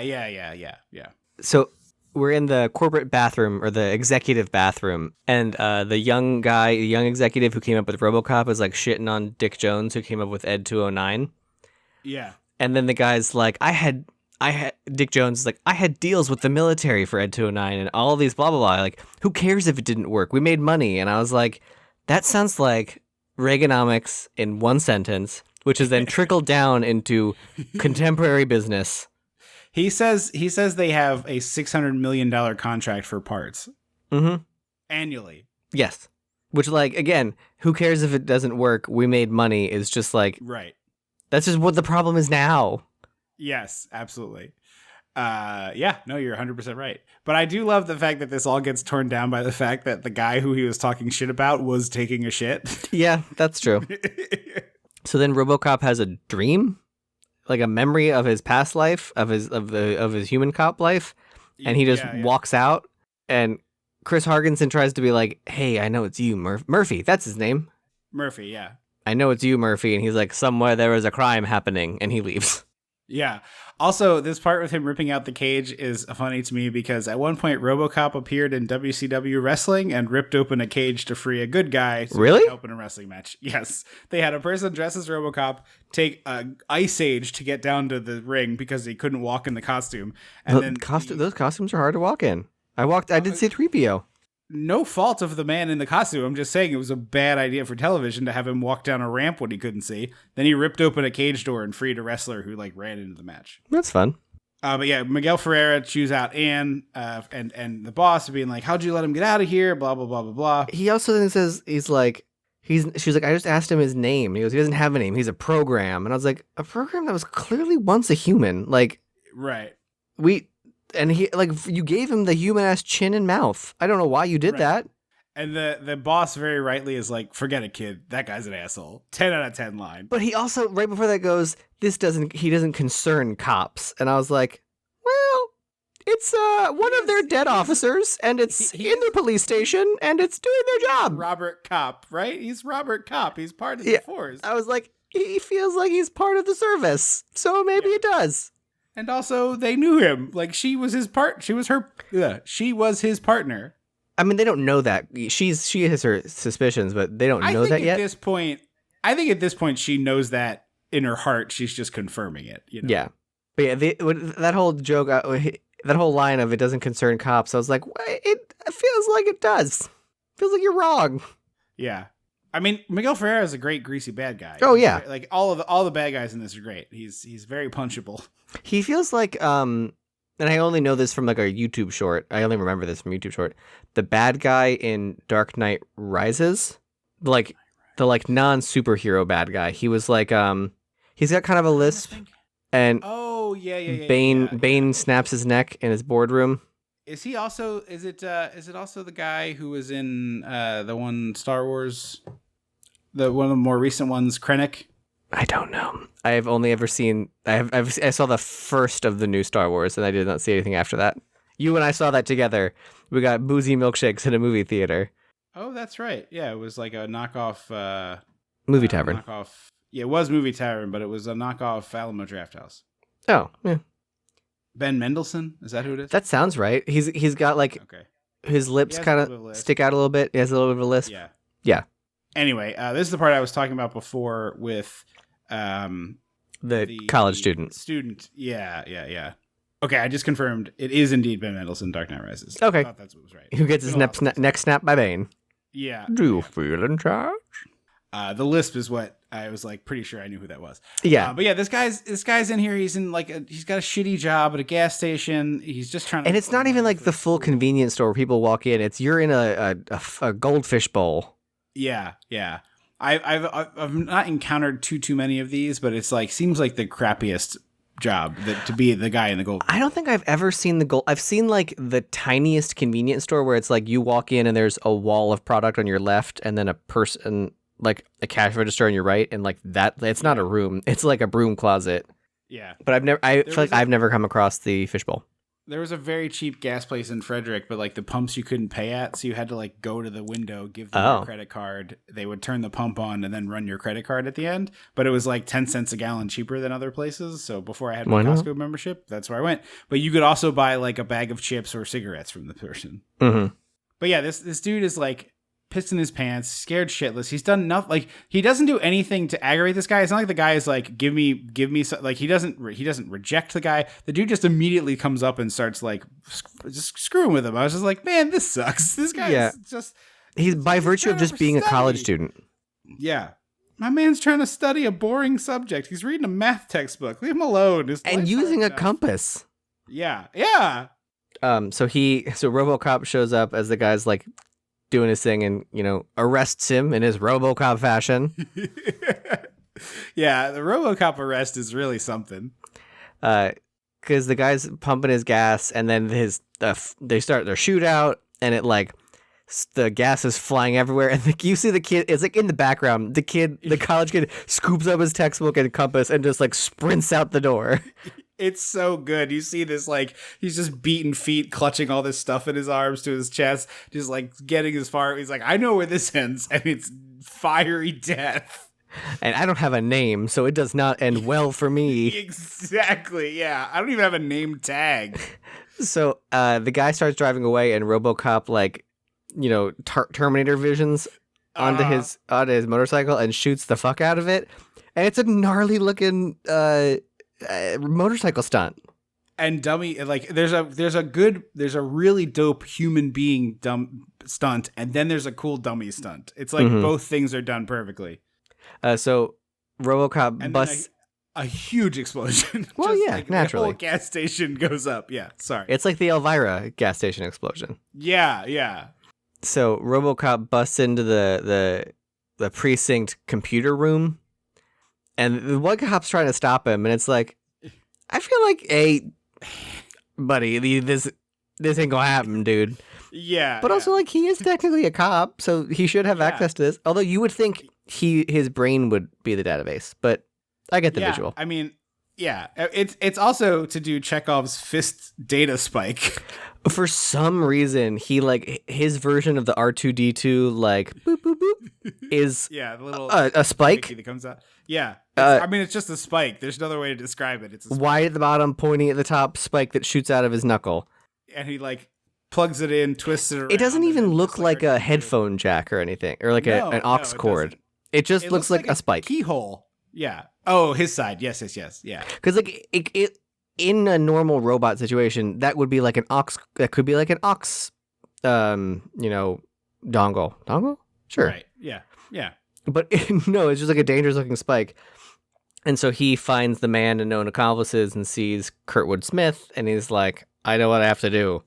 [SPEAKER 2] So we're in the corporate bathroom or the executive bathroom, and the young executive who came up with RoboCop is like shitting on Dick Jones, who came up with Ed 209.
[SPEAKER 1] Yeah.
[SPEAKER 2] And then the guy's like, Dick Jones is like, I had deals with the military for Ed 209 and all these blah, blah, blah. Like, who cares if it didn't work? We made money. And I was like, that sounds like Reaganomics in one sentence, which is then trickled down into contemporary business.
[SPEAKER 1] He says they have a $600 million contract for parts.
[SPEAKER 2] Mm-hmm.
[SPEAKER 1] Annually.
[SPEAKER 2] Yes. Which, like, again, who cares if it doesn't work? We made money is just like...
[SPEAKER 1] Right.
[SPEAKER 2] That's just what the problem is now.
[SPEAKER 1] Yes, absolutely. Yeah, no, you're 100% right. But I do love the fact that this all gets torn down by the fact that the guy who he was talking shit about was taking a shit.
[SPEAKER 2] Yeah, that's true. So then RoboCop has a dream, like a memory of his past life, of his human cop life, and he just walks out, and Chris Hargensen tries to be like, "Hey, I know it's you, Murphy. That's his name."
[SPEAKER 1] Murphy, yeah.
[SPEAKER 2] I know it's you, Murphy, and he's like, "Somewhere there is a crime happening," and he leaves.
[SPEAKER 1] Yeah. Also, this part with him ripping out the cage is funny to me because at one point RoboCop appeared in WCW wrestling and ripped open a cage to free a good guy. So
[SPEAKER 2] really?
[SPEAKER 1] He could help in a wrestling match. Yes. They had a person dressed as RoboCop take Ice Age to get down to the ring because he couldn't walk in the costume. And
[SPEAKER 2] those costumes are hard to walk in. I did C-3PO.
[SPEAKER 1] no fault of the man in the costume. I'm just saying it was a bad idea for television to have him walk down a ramp when he couldn't see. Then he ripped open a cage door and freed a wrestler who like ran into the match.
[SPEAKER 2] That's fun.
[SPEAKER 1] But yeah, Miguel Ferreira chews out Anne and the boss being like, how'd you let him get out of here? Blah, blah, blah, blah, blah.
[SPEAKER 2] He also then says, she's like, I just asked him his name. He goes, he doesn't have a name. He's a program. And I was like, a program that was clearly once a human. Like,
[SPEAKER 1] right.
[SPEAKER 2] You gave him the human ass chin and mouth. I don't know why you did that.
[SPEAKER 1] And the boss very rightly is like, forget it, kid. That guy's an asshole. 10 out of 10 line.
[SPEAKER 2] But he also, right before that goes, he doesn't concern cops. And I was like, well, it's one of their dead officers, and it's in their police station, and it's doing their job.
[SPEAKER 1] Robert Cop, right? He's Robert Cop. He's part of the force.
[SPEAKER 2] I was like, he feels like he's part of the service. So maybe it does.
[SPEAKER 1] And also, they knew him. Like, she was his partner.
[SPEAKER 2] I mean, they don't know that. She has her suspicions, but they don't know that yet.
[SPEAKER 1] I think at this point, she knows that in her heart. She's just confirming it. You know?
[SPEAKER 2] Yeah. But yeah, that whole joke, that whole line of it doesn't concern cops, I was like, it feels like it does. Feels like you're wrong.
[SPEAKER 1] Yeah. I mean, Miguel Ferreira is a great greasy bad guy.
[SPEAKER 2] Oh, yeah.
[SPEAKER 1] Like, all the bad guys in this are great. He's very punchable.
[SPEAKER 2] He feels like, and I only know this from like a YouTube short. I only remember this from YouTube short. The bad guy in Dark Knight Rises, like the like non-superhero bad guy. He was like, he's got kind of a lisp, and Bane snaps his neck in his boardroom.
[SPEAKER 1] Is he also? Is it also the guy who was in the one Star Wars, one of the more recent ones, Krennic?
[SPEAKER 2] I don't know. I have only ever seen. I saw the first of the new Star Wars, and I did not see anything after that. You and I saw that together. We got boozy milkshakes in a movie theater.
[SPEAKER 1] Oh, that's right. Yeah, it was like a knockoff
[SPEAKER 2] movie tavern.
[SPEAKER 1] Yeah, it was movie tavern, but it was a knockoff Alamo Drafthouse.
[SPEAKER 2] Oh, yeah.
[SPEAKER 1] Ben Mendelsohn, is that who it is?
[SPEAKER 2] That sounds right. He's got like his lips kind of stick out a little bit. He has a little bit of a lisp. Yeah. Anyway, this is the part I was talking about before with the college student.
[SPEAKER 1] Yeah. Okay, I just confirmed it is indeed Ben Mendelsohn, Dark Knight Rises.
[SPEAKER 2] Okay.
[SPEAKER 1] I thought that's what was right.
[SPEAKER 2] Who gets his neck snapped by Bane.
[SPEAKER 1] Yeah.
[SPEAKER 2] Do you feel in charge?
[SPEAKER 1] The lisp is what I was like pretty sure I knew who that was.
[SPEAKER 2] Yeah.
[SPEAKER 1] But yeah, this guy's in here. He's in like he's got a shitty job at a gas station. He's just trying to.
[SPEAKER 2] And it's not even like the full convenience store where people walk in. You're in a goldfish bowl.
[SPEAKER 1] Yeah. I've not encountered too many of these, but it's like seems like the crappiest job to be the guy in the gold.
[SPEAKER 2] I don't think I've ever seen the gold. I've seen like the tiniest convenience store where it's like you walk in and there's a wall of product on your left and then a person like a cash register on your right, and like that it's not a room, it's like a broom closet.
[SPEAKER 1] Yeah.
[SPEAKER 2] But I've never come across the fishbowl.
[SPEAKER 1] There was a very cheap gas place in Frederick, but like the pumps you couldn't pay at, so you had to like go to the window, give them your credit card. They would turn the pump on and then run your credit card at the end. But it was like 10 cents a gallon cheaper than other places. So before I had my Costco membership, that's where I went. But you could also buy like a bag of chips or cigarettes from the person.
[SPEAKER 2] Mm-hmm.
[SPEAKER 1] But yeah, this dude is like pissed in his pants, scared shitless. He's done nothing. Like he doesn't do anything to aggravate this guy. It's not like the guy is like, give me some, like he doesn't reject the guy. The dude just immediately comes up and starts like just screwing with him. I was just like, man, this sucks. This guy is just,
[SPEAKER 2] he's by virtue of just being a college student.
[SPEAKER 1] Yeah. My man's trying to study a boring subject. He's reading a math textbook. Leave him alone.
[SPEAKER 2] And using a compass.
[SPEAKER 1] Yeah.
[SPEAKER 2] So RoboCop shows up as the guy's like doing his thing and, arrests him in his RoboCop fashion.
[SPEAKER 1] Yeah, the RoboCop arrest is really something.
[SPEAKER 2] Because the guy's pumping his gas and then they start their shootout and it like the gas is flying everywhere and you see the kid, it's like in the background, the college kid scoops up his textbook and compass and just like sprints out the door.
[SPEAKER 1] It's so good. You see this, like, he's just beating feet, clutching all this stuff in his arms to his chest, just like getting as far. He's like, I know where this ends, and it's fiery death.
[SPEAKER 2] And I don't have a name, so it does not end well for me.
[SPEAKER 1] Exactly, yeah. I don't even have a name tag.
[SPEAKER 2] So the guy starts driving away, and RoboCop, like, Terminator visions onto his motorcycle and shoots the fuck out of it. And it's a gnarly looking motorcycle stunt.
[SPEAKER 1] and dummy, like there's a really dope human being dumb stunt, and then there's a cool dummy stunt. It's like both things are done perfectly.
[SPEAKER 2] So RoboCop
[SPEAKER 1] And
[SPEAKER 2] busts.
[SPEAKER 1] then a huge explosion.
[SPEAKER 2] Well,
[SPEAKER 1] Just
[SPEAKER 2] yeah,
[SPEAKER 1] like
[SPEAKER 2] naturally.
[SPEAKER 1] the whole gas station goes up. Yeah, sorry.
[SPEAKER 2] It's like the Elvira gas station explosion.
[SPEAKER 1] Yeah.
[SPEAKER 2] So RoboCop busts into the precinct computer room, and the one cop's trying to stop him, and it's like, I feel like, hey, buddy, this ain't gonna happen, dude.
[SPEAKER 1] Yeah.
[SPEAKER 2] But also, like, he is technically a cop, so he should have access to this. Although you would think his brain would be the database, but I get the visual.
[SPEAKER 1] I mean, yeah, it's also to do Chekhov's fist data spike.
[SPEAKER 2] For some reason, he like his version of the R2D2 like boop boop boop is
[SPEAKER 1] the little
[SPEAKER 2] a spike
[SPEAKER 1] that comes out. Yeah, I mean it's just a spike. There's another way to describe it. It's a spike.
[SPEAKER 2] Wide at the bottom, pointing at the top, spike that shoots out of his knuckle.
[SPEAKER 1] And he like plugs it in, twists it around.
[SPEAKER 2] It doesn't even look like a headphone jack or anything, or like an aux cord. It just looks like a spike
[SPEAKER 1] keyhole. Yeah. Oh, his side. Yes. Yeah.
[SPEAKER 2] Because like it in a normal robot situation, that would be like an aux. That could be like an aux, dongle. Dongle? Sure.
[SPEAKER 1] Right. Yeah.
[SPEAKER 2] But no, it's just like a dangerous looking spike. And so he finds the man and known accomplices and sees Kurtwood Smith, and he's like, I know what I have to do.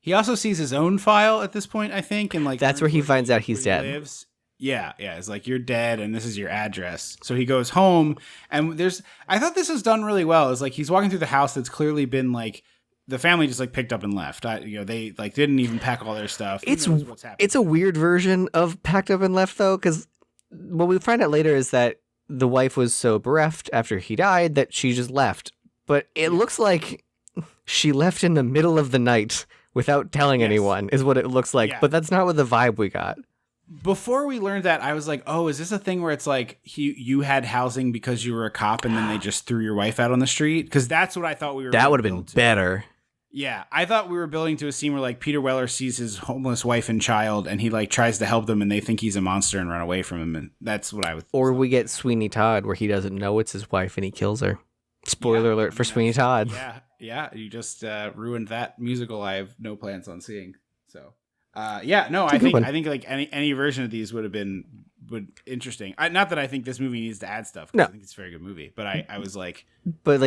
[SPEAKER 1] He also sees his own file at this point, I think, and like
[SPEAKER 2] that's where he finds out he's dead.
[SPEAKER 1] Lives. Yeah. It's like, you're dead, and this is your address. So he goes home, and I thought this was done really well. It's like he's walking through the house that's clearly been like the family just like picked up and left. They like didn't even pack all their stuff.
[SPEAKER 2] It's a weird version of packed up and left though, because what we find out later is that the wife was so bereft after he died that she just left. But it looks like she left in the middle of the night without telling anyone, is what it looks like.
[SPEAKER 1] Yeah.
[SPEAKER 2] But that's not what the vibe we got.
[SPEAKER 1] Before we learned that, I was like, oh, is this a thing where it's like you had housing because you were a cop and then they just threw your wife out on the street? Because that's what I thought we were.
[SPEAKER 2] That would have been better.
[SPEAKER 1] Yeah, I thought we were building to a scene where like Peter Weller sees his homeless wife and child, and he like tries to help them, and they think he's a monster and run away from him, and that's what I was.
[SPEAKER 2] Or we get Sweeney Todd where he doesn't know it's his wife and he kills her. Spoiler alert for Sweeney Todd.
[SPEAKER 1] Yeah, you just ruined that musical. I have no plans on seeing. So, I think like any version of these would interesting. Not that I think this movie needs to add stuff. No, I think it's a very good movie. But I was like,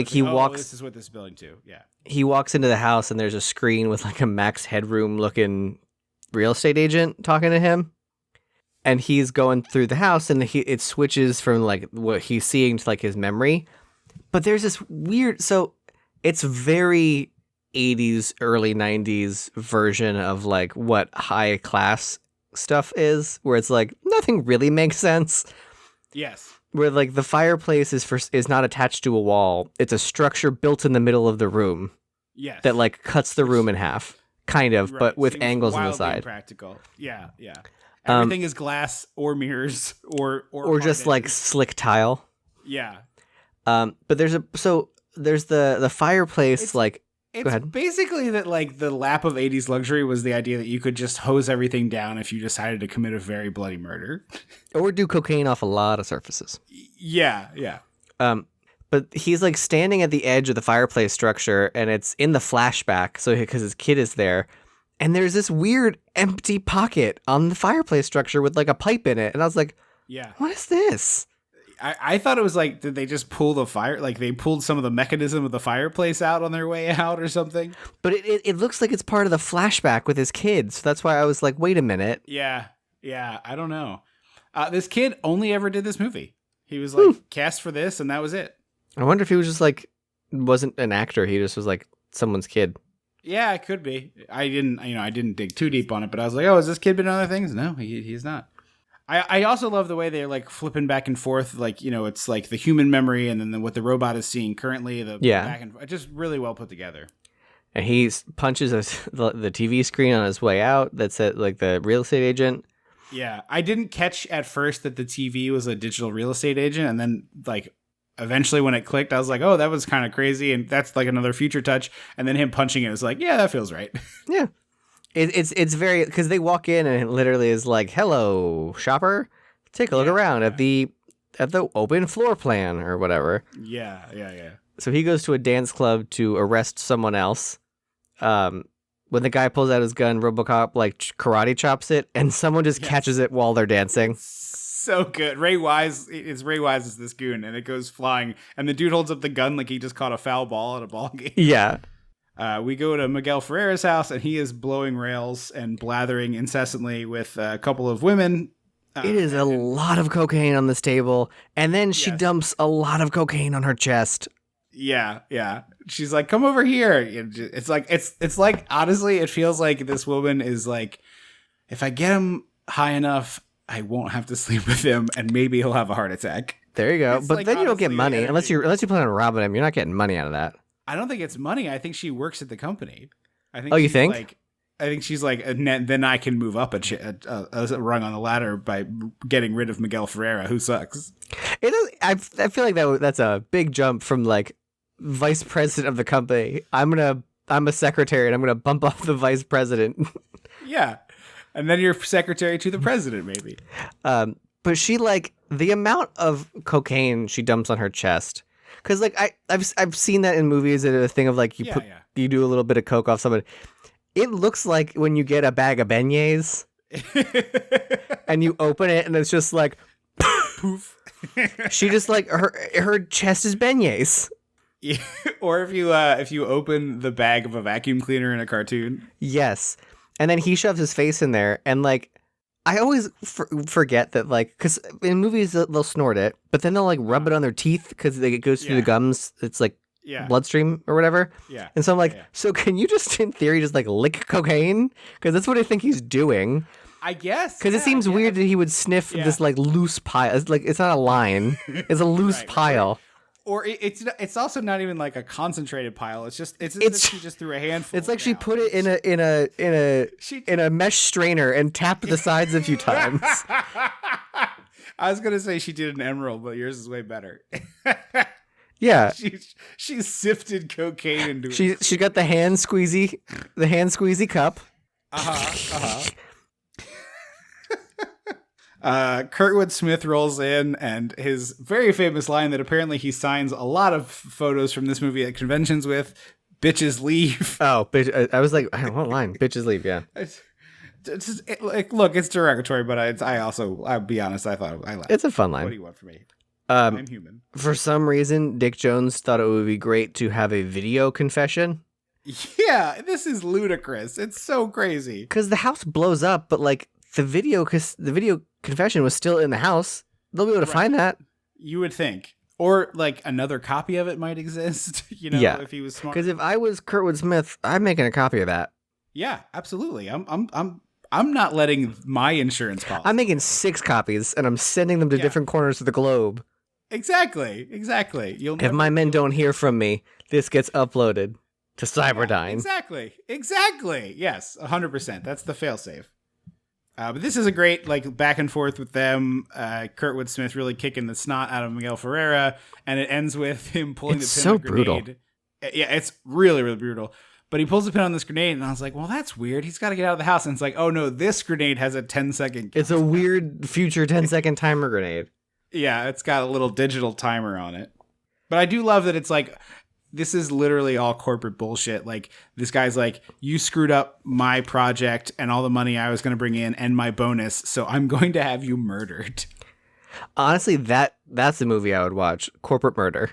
[SPEAKER 2] he walks.
[SPEAKER 1] This is what this is building to. Yeah.
[SPEAKER 2] He walks into the house and there's a screen with like a Max Headroom looking real estate agent talking to him, and he's going through the house and it switches from like what he's seeing to like his memory. But there's this weird. So it's very 80s, early 90s version of like what high class stuff is, where it's like nothing really makes sense.
[SPEAKER 1] Yes. Where
[SPEAKER 2] like the fireplace is not attached to a wall. It's a structure built in the middle of the room.
[SPEAKER 1] Yes.
[SPEAKER 2] That like cuts the room in half, kind of,
[SPEAKER 1] right.
[SPEAKER 2] but with
[SPEAKER 1] Seems
[SPEAKER 2] angles on the side.
[SPEAKER 1] Practical. Yeah. Everything is glass or mirrors or
[SPEAKER 2] just like slick tile.
[SPEAKER 1] Yeah.
[SPEAKER 2] But there's the fireplace
[SPEAKER 1] It's
[SPEAKER 2] Go ahead.
[SPEAKER 1] Basically that like the lap of 80s luxury was the idea that you could just hose everything down if you decided to commit a very bloody murder.
[SPEAKER 2] Or do cocaine off a lot of surfaces.
[SPEAKER 1] Yeah.
[SPEAKER 2] But he's like standing at the edge of the fireplace structure, and it's in the flashback, so because his kid is there, and there's this weird empty pocket on the fireplace structure with like a pipe in it, and I was like,
[SPEAKER 1] yeah,
[SPEAKER 2] what is this?
[SPEAKER 1] I thought it was like, did they just pull the fire? Like they pulled some of the mechanism of the fireplace out on their way out or something?
[SPEAKER 2] But it looks like it's part of the flashback with his kids. So that's why I was like, wait a minute.
[SPEAKER 1] Yeah. I don't know. This kid only ever did this movie. He was like cast for this, and that was it.
[SPEAKER 2] I wonder if he was just like, wasn't an actor. He just was like someone's kid.
[SPEAKER 1] Yeah, it could be. I didn't dig too deep on it, but I was like, oh, has this kid been in other things? No, he's not. I also love the way they're like flipping back and forth, like, it's like the human memory and then what the robot is seeing currently. Back and forth. Just really well put together.
[SPEAKER 2] And he punches the TV screen on his way out. That's at like the real estate agent.
[SPEAKER 1] Yeah, I didn't catch at first that the TV was a digital real estate agent, and then like eventually when it clicked, I was like, oh, that was kind of crazy, and that's like another future touch. And then him punching it was like, yeah, that feels right.
[SPEAKER 2] Yeah. It's very, because they walk in and it literally is like, hello, shopper, take a look around at the open floor plan or whatever.
[SPEAKER 1] Yeah.
[SPEAKER 2] So he goes to a dance club to arrest someone else. When the guy pulls out his gun, Robocop like karate chops it, and someone just catches it while they're dancing.
[SPEAKER 1] So good. Ray Wise is this goon, and it goes flying, and the dude holds up the gun like he just caught a foul ball at a ball game.
[SPEAKER 2] Yeah.
[SPEAKER 1] We go to Miguel Ferrera's house, and he is blowing rails and blathering incessantly with a couple of women.
[SPEAKER 2] It is a lot of cocaine on this table, and then she dumps a lot of cocaine on her chest.
[SPEAKER 1] Yeah. She's like, "Come over here." It's like honestly, it feels like this woman is like, if I get him high enough, I won't have to sleep with him, and maybe he'll have a heart attack.
[SPEAKER 2] There you go.
[SPEAKER 1] It's
[SPEAKER 2] but
[SPEAKER 1] like,
[SPEAKER 2] then you don't get
[SPEAKER 1] honestly,
[SPEAKER 2] money unless you plan on robbing him. You're not getting money out of that.
[SPEAKER 1] I don't think it's money. I think she works at the company. I think.
[SPEAKER 2] Oh, you think?
[SPEAKER 1] I think she's like, then I can move up a rung on the ladder by getting rid of Miguel Ferreira, who sucks.
[SPEAKER 2] I feel like that's a big jump from like vice president of the company. I'm a secretary and I'm gonna bump off the vice president. Yeah,
[SPEAKER 1] and then you're secretary to the president, maybe.
[SPEAKER 2] But she like the amount of cocaine she dumps on her chest. Because like I've seen that in movies that are a thing of like you do a little bit of coke off someone. It looks like when you get a bag of beignets and you open it and it's just like poof. She just like her chest is beignets.
[SPEAKER 1] Yeah. Or if you open the bag of a vacuum cleaner in a cartoon.
[SPEAKER 2] Yes. And then he shoves his face in there and like I always forget that like because in movies they'll snort it, but then they'll like rub it on their teeth because it goes through the gums. It's like bloodstream or whatever. Yeah. And so I'm like, so can you just in theory just like lick cocaine? Because that's what I think he's doing.
[SPEAKER 1] I guess.
[SPEAKER 2] Because it seems weird that he would sniff this like loose pile. It's like it's not a line. It's a loose pile.
[SPEAKER 1] Right. Or it's also not even like a concentrated pile. It's just she just threw a handful.
[SPEAKER 2] It's like she put it in a mesh strainer and tapped the sides a few times.
[SPEAKER 1] I was gonna say she did an emerald, but yours is way better.
[SPEAKER 2] Yeah,
[SPEAKER 1] she sifted cocaine into it.
[SPEAKER 2] She got the hand squeezy cup.
[SPEAKER 1] Kurtwood Smith rolls in, and his very famous line that apparently he signs a lot of photos from this movie at conventions with, "Bitches leave."
[SPEAKER 2] Oh, bitch! I was like, what line? Bitches leave. Yeah.
[SPEAKER 1] Look, it's derogatory, but I'll be honest, I thought I liked it.
[SPEAKER 2] It's a fun line.
[SPEAKER 1] What do you want from me? I'm human.
[SPEAKER 2] For some reason, Dick Jones thought it would be great to have a video confession.
[SPEAKER 1] Yeah, this is ludicrous. It's so crazy.
[SPEAKER 2] Because the house blows up, but like the video confession was still in the house. They'll be able to find that.
[SPEAKER 1] You would think. Or like another copy of it might exist, if he was smart.
[SPEAKER 2] Because if I was Kurtwood Smith, I'm making a copy of that. Yeah,
[SPEAKER 1] absolutely. I'm not letting my insurance policy.
[SPEAKER 2] I'm making 6 copies and I'm sending them to different corners of the globe.
[SPEAKER 1] Exactly.
[SPEAKER 2] If my men don't hear from me, this gets uploaded to Cyberdyne.
[SPEAKER 1] Exactly. Yes, 100%. That's the failsafe. But this is a great like back and forth with them. Kurtwood Smith really kicking the snot out of Miguel Ferreira, and it ends with him pulling the pin on the grenade. Brutal. Yeah, it's really, really brutal. But he pulls the pin on this grenade, and I was like, well, that's weird. He's got to get out of the house. And it's like, oh no, this grenade has a 10-second.
[SPEAKER 2] It's a weird future 10-second timer grenade.
[SPEAKER 1] Yeah, it's got a little digital timer on it. But I do love that it's like, this is literally all corporate bullshit. Like, this guy's like, you screwed up my project and all the money I was going to bring in and my bonus, so I'm going to have you murdered.
[SPEAKER 2] Honestly, that's the movie I would watch. Corporate murder.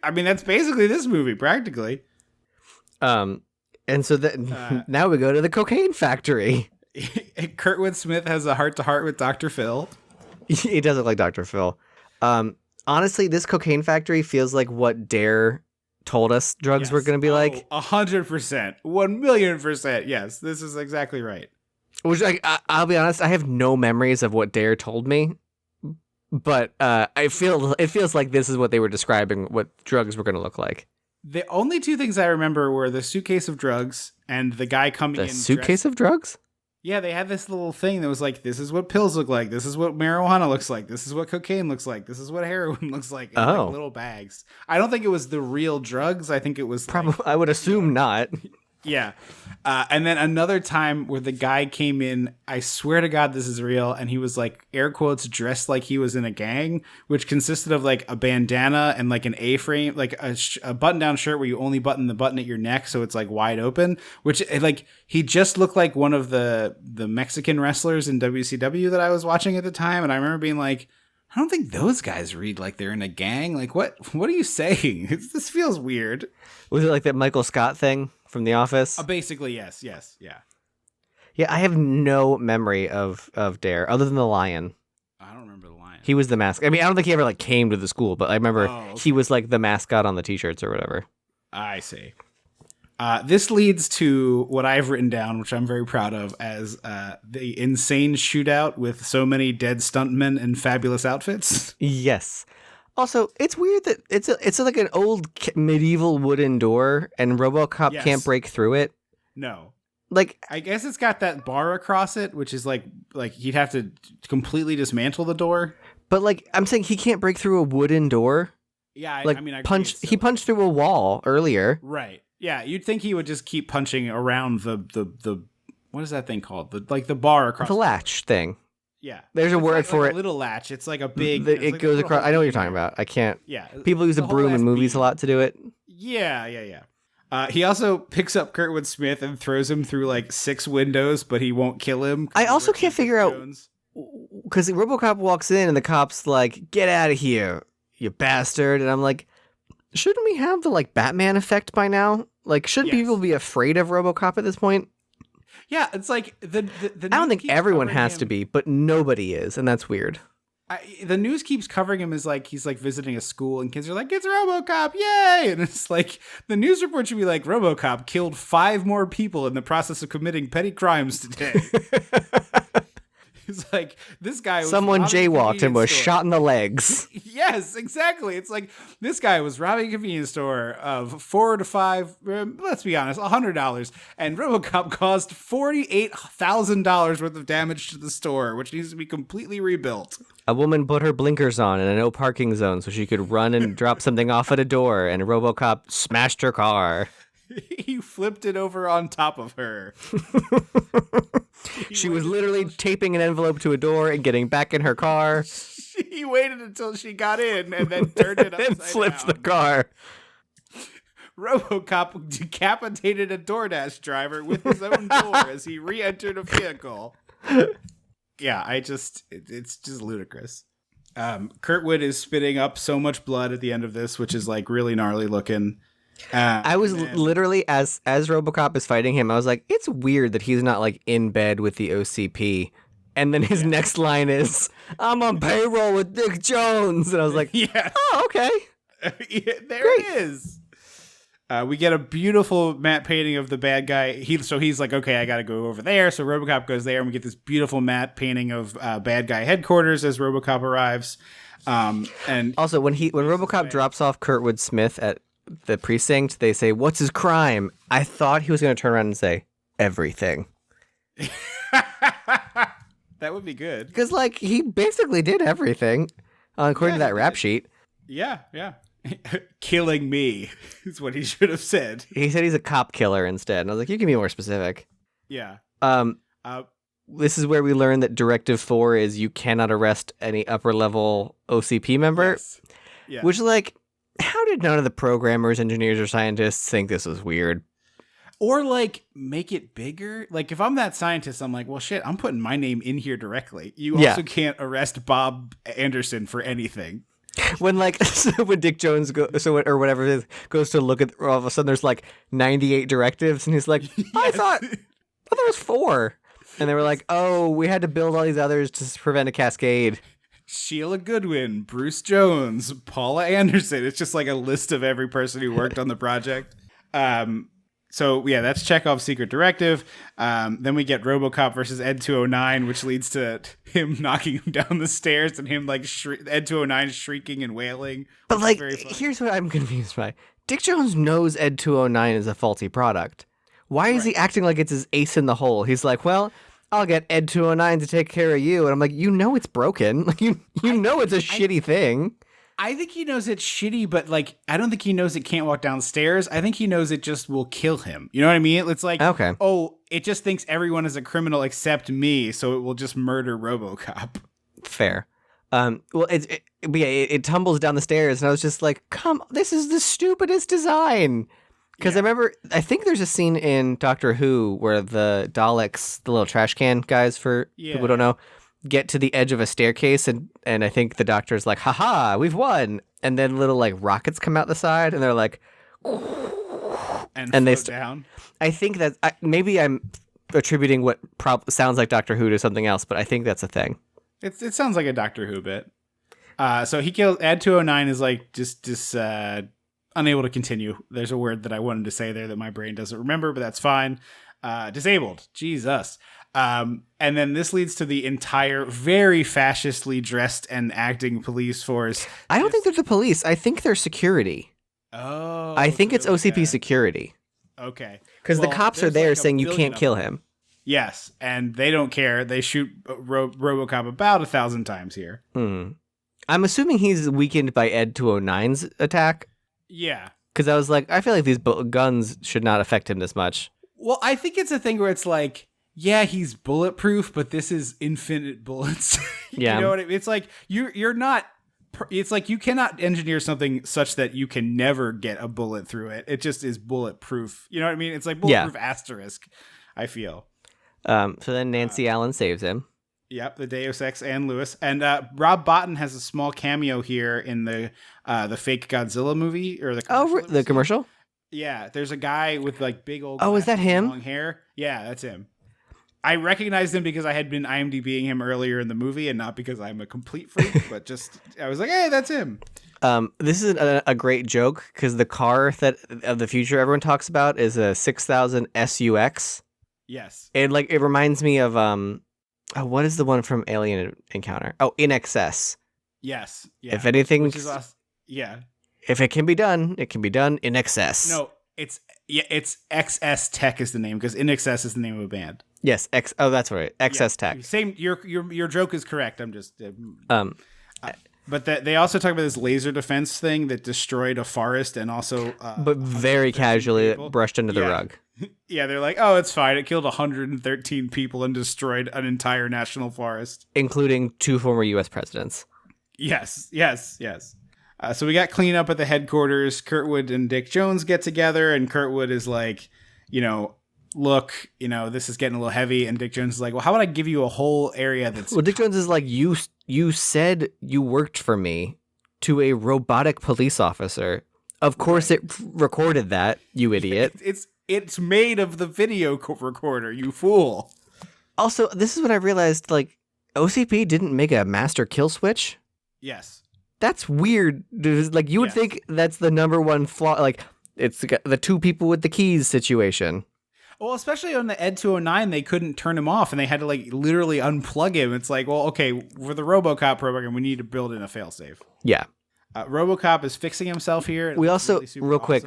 [SPEAKER 1] I mean, that's basically this movie, practically.
[SPEAKER 2] And so now we go to the cocaine factory.
[SPEAKER 1] Kurtwood Smith has a heart-to-heart with Dr. Phil.
[SPEAKER 2] He does look like Dr. Phil. Honestly, this cocaine factory feels like what Dare told us drugs were going to be like.
[SPEAKER 1] 100%. 1,000,000%. Yes, this is exactly right.
[SPEAKER 2] Which I'll be honest, I have no memories of what Dare told me. But it feels like this is what they were describing, what drugs were going to look like.
[SPEAKER 1] The only 2 things I remember were the suitcase of drugs and the guy coming in.
[SPEAKER 2] The suitcase of drugs?
[SPEAKER 1] Yeah, they had this little thing that was like, this is what pills look like. This is what marijuana looks like. This is what cocaine looks like. This is what heroin looks like. In like little bags. I don't think it was the real drugs. I think it was
[SPEAKER 2] probably. I would assume not.
[SPEAKER 1] Yeah. And then another time where the guy came in, I swear to God this is real, and he was like, air quotes, dressed like he was in a gang, which consisted of like a bandana and like an A-frame, like a button-down shirt where you only button the button at your neck so it's like wide open, which like he just looked like one of the Mexican wrestlers in WCW that I was watching at the time, and I remember being like, I don't think those guys read like they're in a gang. Like, what are you saying? This feels weird.
[SPEAKER 2] Was it like that Michael Scott thing from The Office?
[SPEAKER 1] Basically, yes, yeah.
[SPEAKER 2] Yeah, I have no memory of Dare other than the lion.
[SPEAKER 1] I don't remember the lion.
[SPEAKER 2] He was the mascot. I mean, I don't think he ever like came to the school, but I remember he was like the mascot on the t-shirts or whatever.
[SPEAKER 1] I see. This leads to what I've written down, which I'm very proud of, as the insane shootout with so many dead stuntmen in fabulous outfits.
[SPEAKER 2] Yes. Also, it's weird that it's like an old medieval wooden door, and RoboCop can't break through it.
[SPEAKER 1] No.
[SPEAKER 2] Like,
[SPEAKER 1] I guess it's got that bar across it, which is like he'd have to completely dismantle the door.
[SPEAKER 2] But like, I'm saying he can't break through a wooden door.
[SPEAKER 1] Yeah,
[SPEAKER 2] like,
[SPEAKER 1] I mean,
[SPEAKER 2] he punched through a wall earlier.
[SPEAKER 1] Right. Yeah, you'd think he would just keep punching around the what is that thing called? The bar across
[SPEAKER 2] the latch thing.
[SPEAKER 1] Yeah,
[SPEAKER 2] there's a word for it.
[SPEAKER 1] A little latch. It's like a big.
[SPEAKER 2] It goes across. I know what you're talking about. I can't.
[SPEAKER 1] Yeah,
[SPEAKER 2] people use a broom in movies a lot to do it.
[SPEAKER 1] Yeah. He also picks up Kurtwood Smith and throws him through like 6 windows, but he won't kill him.
[SPEAKER 2] I also can't figure out because RoboCop walks in and the cop's like, "Get out of here, you bastard!" And I'm like, shouldn't we have the like Batman effect by now? Like, shouldn't people be afraid of RoboCop at this point?
[SPEAKER 1] Yeah, it's like the
[SPEAKER 2] I don't think everyone has to be, but nobody is, and that's weird.
[SPEAKER 1] The news keeps covering him as like he's like visiting a school, and kids are like, "It's RoboCop, yay!" And it's like the news report should be like, "RoboCop killed 5 more people in the process of committing petty crimes today." It's like, this guy was
[SPEAKER 2] someone jaywalked and was shot in the legs.
[SPEAKER 1] Yes, exactly. It's like, this guy was robbing a convenience store of $4 to $5, let's be honest, $100, and RoboCop caused $48,000 worth of damage to the store, which needs to be completely rebuilt.
[SPEAKER 2] A woman put her blinkers on in a no parking zone so she could run and drop something off at a door, and RoboCop smashed her car.
[SPEAKER 1] He flipped it over on top of her.
[SPEAKER 2] She was literally taping an envelope to a door and getting back in her car.
[SPEAKER 1] He waited until she got in and then turned it upside
[SPEAKER 2] and flipped
[SPEAKER 1] down.
[SPEAKER 2] the car.
[SPEAKER 1] RoboCop decapitated a DoorDash driver with his own door as he re-entered a vehicle. Yeah, it's just ludicrous. Kurtwood is spitting up so much blood at the end of this, which is like really gnarly looking.
[SPEAKER 2] I was literally, as RoboCop is fighting him, I was like, it's weird that he's not like in bed with the OCP. And then his next line is, "I'm on payroll with Dick Jones." And I was like, oh, okay.
[SPEAKER 1] There it is. We get a beautiful matte painting of the bad guy. He's like, okay, I got to go over there. So RoboCop goes there, and we get this beautiful matte painting of bad guy headquarters as RoboCop arrives. And
[SPEAKER 2] also, when RoboCop drops off Kurtwood Smith at the precinct, they say, "What's his crime?" I thought he was going to turn around and say, "Everything."
[SPEAKER 1] That would be good.
[SPEAKER 2] Because, like, he basically did everything, according to that rap sheet.
[SPEAKER 1] Yeah. Killing me is what he should have said.
[SPEAKER 2] He said he's a cop killer instead. And I was like, you can be more specific.
[SPEAKER 1] Yeah.
[SPEAKER 2] This is where we learn that Directive 4 is you cannot arrest any upper-level OCP member.
[SPEAKER 1] Yes.
[SPEAKER 2] Which, like, how did none of the programmers, engineers, or scientists think this was weird?
[SPEAKER 1] Or, like, make it bigger. Like, if I'm that scientist, I'm like, well, shit, I'm putting my name in here directly. You also can't arrest Bob Anderson for anything.
[SPEAKER 2] When, like, when Dick Jones or whatever it is, goes to look at, all of a sudden there's, like, 98 directives, and he's like, I thought there was 4. And they were like, oh, we had to build all these others to prevent a cascade.
[SPEAKER 1] Sheila Goodwin, Bruce Jones, Paula Anderson. It's just like a list of every person who worked on the project. So, yeah, that's Chekhov's secret directive. Then we get RoboCop versus Ed 209, which leads to him knocking him down the stairs and him, like, Ed 209 shrieking and wailing.
[SPEAKER 2] But, like, here's what I'm confused by. Dick Jones knows Ed 209 is a faulty product. Why is he acting like it's his ace in the hole? He's like, well, I'll get Ed 209 to take care of you. And I'm like, you know it's broken. Like, you know it's a shitty thing.
[SPEAKER 1] I think he knows it's shitty, but like, I don't think he knows it can't walk downstairs. I think he knows it just will kill him. You know what I mean? It's like,
[SPEAKER 2] Okay.
[SPEAKER 1] oh, it just thinks everyone is a criminal except me, so it will just murder Robocop.
[SPEAKER 2] Fair. Well, it tumbles down the stairs, and I was just like, "Come, this is the stupidest design." Because I think there's a scene in Doctor Who where the Daleks, the little trash can guys, for people who don't know, get to the edge of a staircase, and I think the Doctor's like, "Haha, we've won!" And then little like rockets come out the side, and they're like,
[SPEAKER 1] and they down.
[SPEAKER 2] I think that maybe I'm attributing what sounds like Doctor Who to something else, but I think that's a thing.
[SPEAKER 1] It sounds like a Doctor Who bit. So he kills. Ad 209 is like just unable to continue. There's a word that I wanted to say there that my brain doesn't remember, but that's fine. Disabled. Jesus. And then this leads to the entire very fascistly dressed and acting police force.
[SPEAKER 2] I don't think they're the police. I think they're security.
[SPEAKER 1] Oh.
[SPEAKER 2] I think it's OCP security.
[SPEAKER 1] Okay.
[SPEAKER 2] Because the cops are there
[SPEAKER 1] like
[SPEAKER 2] saying you can't kill him.
[SPEAKER 1] Yes, and they don't care. They shoot Robocop about 1,000 times here.
[SPEAKER 2] I'm assuming he's weakened by Ed 209's attack.
[SPEAKER 1] Yeah.
[SPEAKER 2] Because I was like, I feel like these guns should not affect him this much.
[SPEAKER 1] Well, I think it's a thing where it's like, yeah, he's bulletproof, but this is infinite bullets.
[SPEAKER 2] Yeah.
[SPEAKER 1] You know what I mean? It's like, you're not... It's like you cannot engineer something such that you can never get a bullet through it. It just is bulletproof. You know what I mean? It's like bulletproof asterisk, I feel.
[SPEAKER 2] So then Nancy Allen saves him.
[SPEAKER 1] Yep, the Deus Ex and Lewis. And Rob Bottin has a small cameo here in the fake Godzilla movie. Or the
[SPEAKER 2] commercial?
[SPEAKER 1] Yeah, there's a guy with like big old
[SPEAKER 2] is that him?
[SPEAKER 1] Long hair. Yeah, that's him. I recognized him because I had been IMDbing him earlier in the movie and not because I'm a complete freak, but just I was like, hey, that's him.
[SPEAKER 2] This is a great joke because the car that of the future everyone talks about is a 6000 SUX.
[SPEAKER 1] Yes.
[SPEAKER 2] And like it reminds me of what is the one from Alien Encounter? Oh, In Excess.
[SPEAKER 1] Yes. Yeah.
[SPEAKER 2] If anything,
[SPEAKER 1] yeah.
[SPEAKER 2] If it can be done, it can be done in excess.
[SPEAKER 1] No, it's XS Tech is the name because In Excess is the name of a band.
[SPEAKER 2] Yes, that's right. XS Tech.
[SPEAKER 1] Same. Your joke is correct. I'm just But they also talk about this laser defense thing that destroyed a forest and also
[SPEAKER 2] but very casually brushed under the rug.
[SPEAKER 1] Yeah, they're like, oh, it's fine. It killed 113 people and destroyed an entire national forest,
[SPEAKER 2] including 2 former U.S. presidents.
[SPEAKER 1] Yes. So we got cleanup at the headquarters. Kurtwood and Dick Jones get together, and Kurtwood is like, look, this is getting a little heavy. And Dick Jones is like, well, how would I give you a whole area that's...
[SPEAKER 2] Well, Dick Jones is like, you said you worked for me to a robotic police officer. Of course it recorded that, you idiot.
[SPEAKER 1] It's made of the video recorder, you fool.
[SPEAKER 2] Also, this is when I realized, like, OCP didn't make a master kill switch.
[SPEAKER 1] Yes.
[SPEAKER 2] That's weird. Like, you would think that's the number one flaw. Like, it's the 2 people with the keys situation.
[SPEAKER 1] Well, especially on the Ed 209, they couldn't turn him off, and they had to, like, literally unplug him. It's like, well, okay, for the Robocop program, we need to build in a failsafe.
[SPEAKER 2] Yeah.
[SPEAKER 1] Robocop is fixing himself here.
[SPEAKER 2] We also,
[SPEAKER 1] really
[SPEAKER 2] real quick,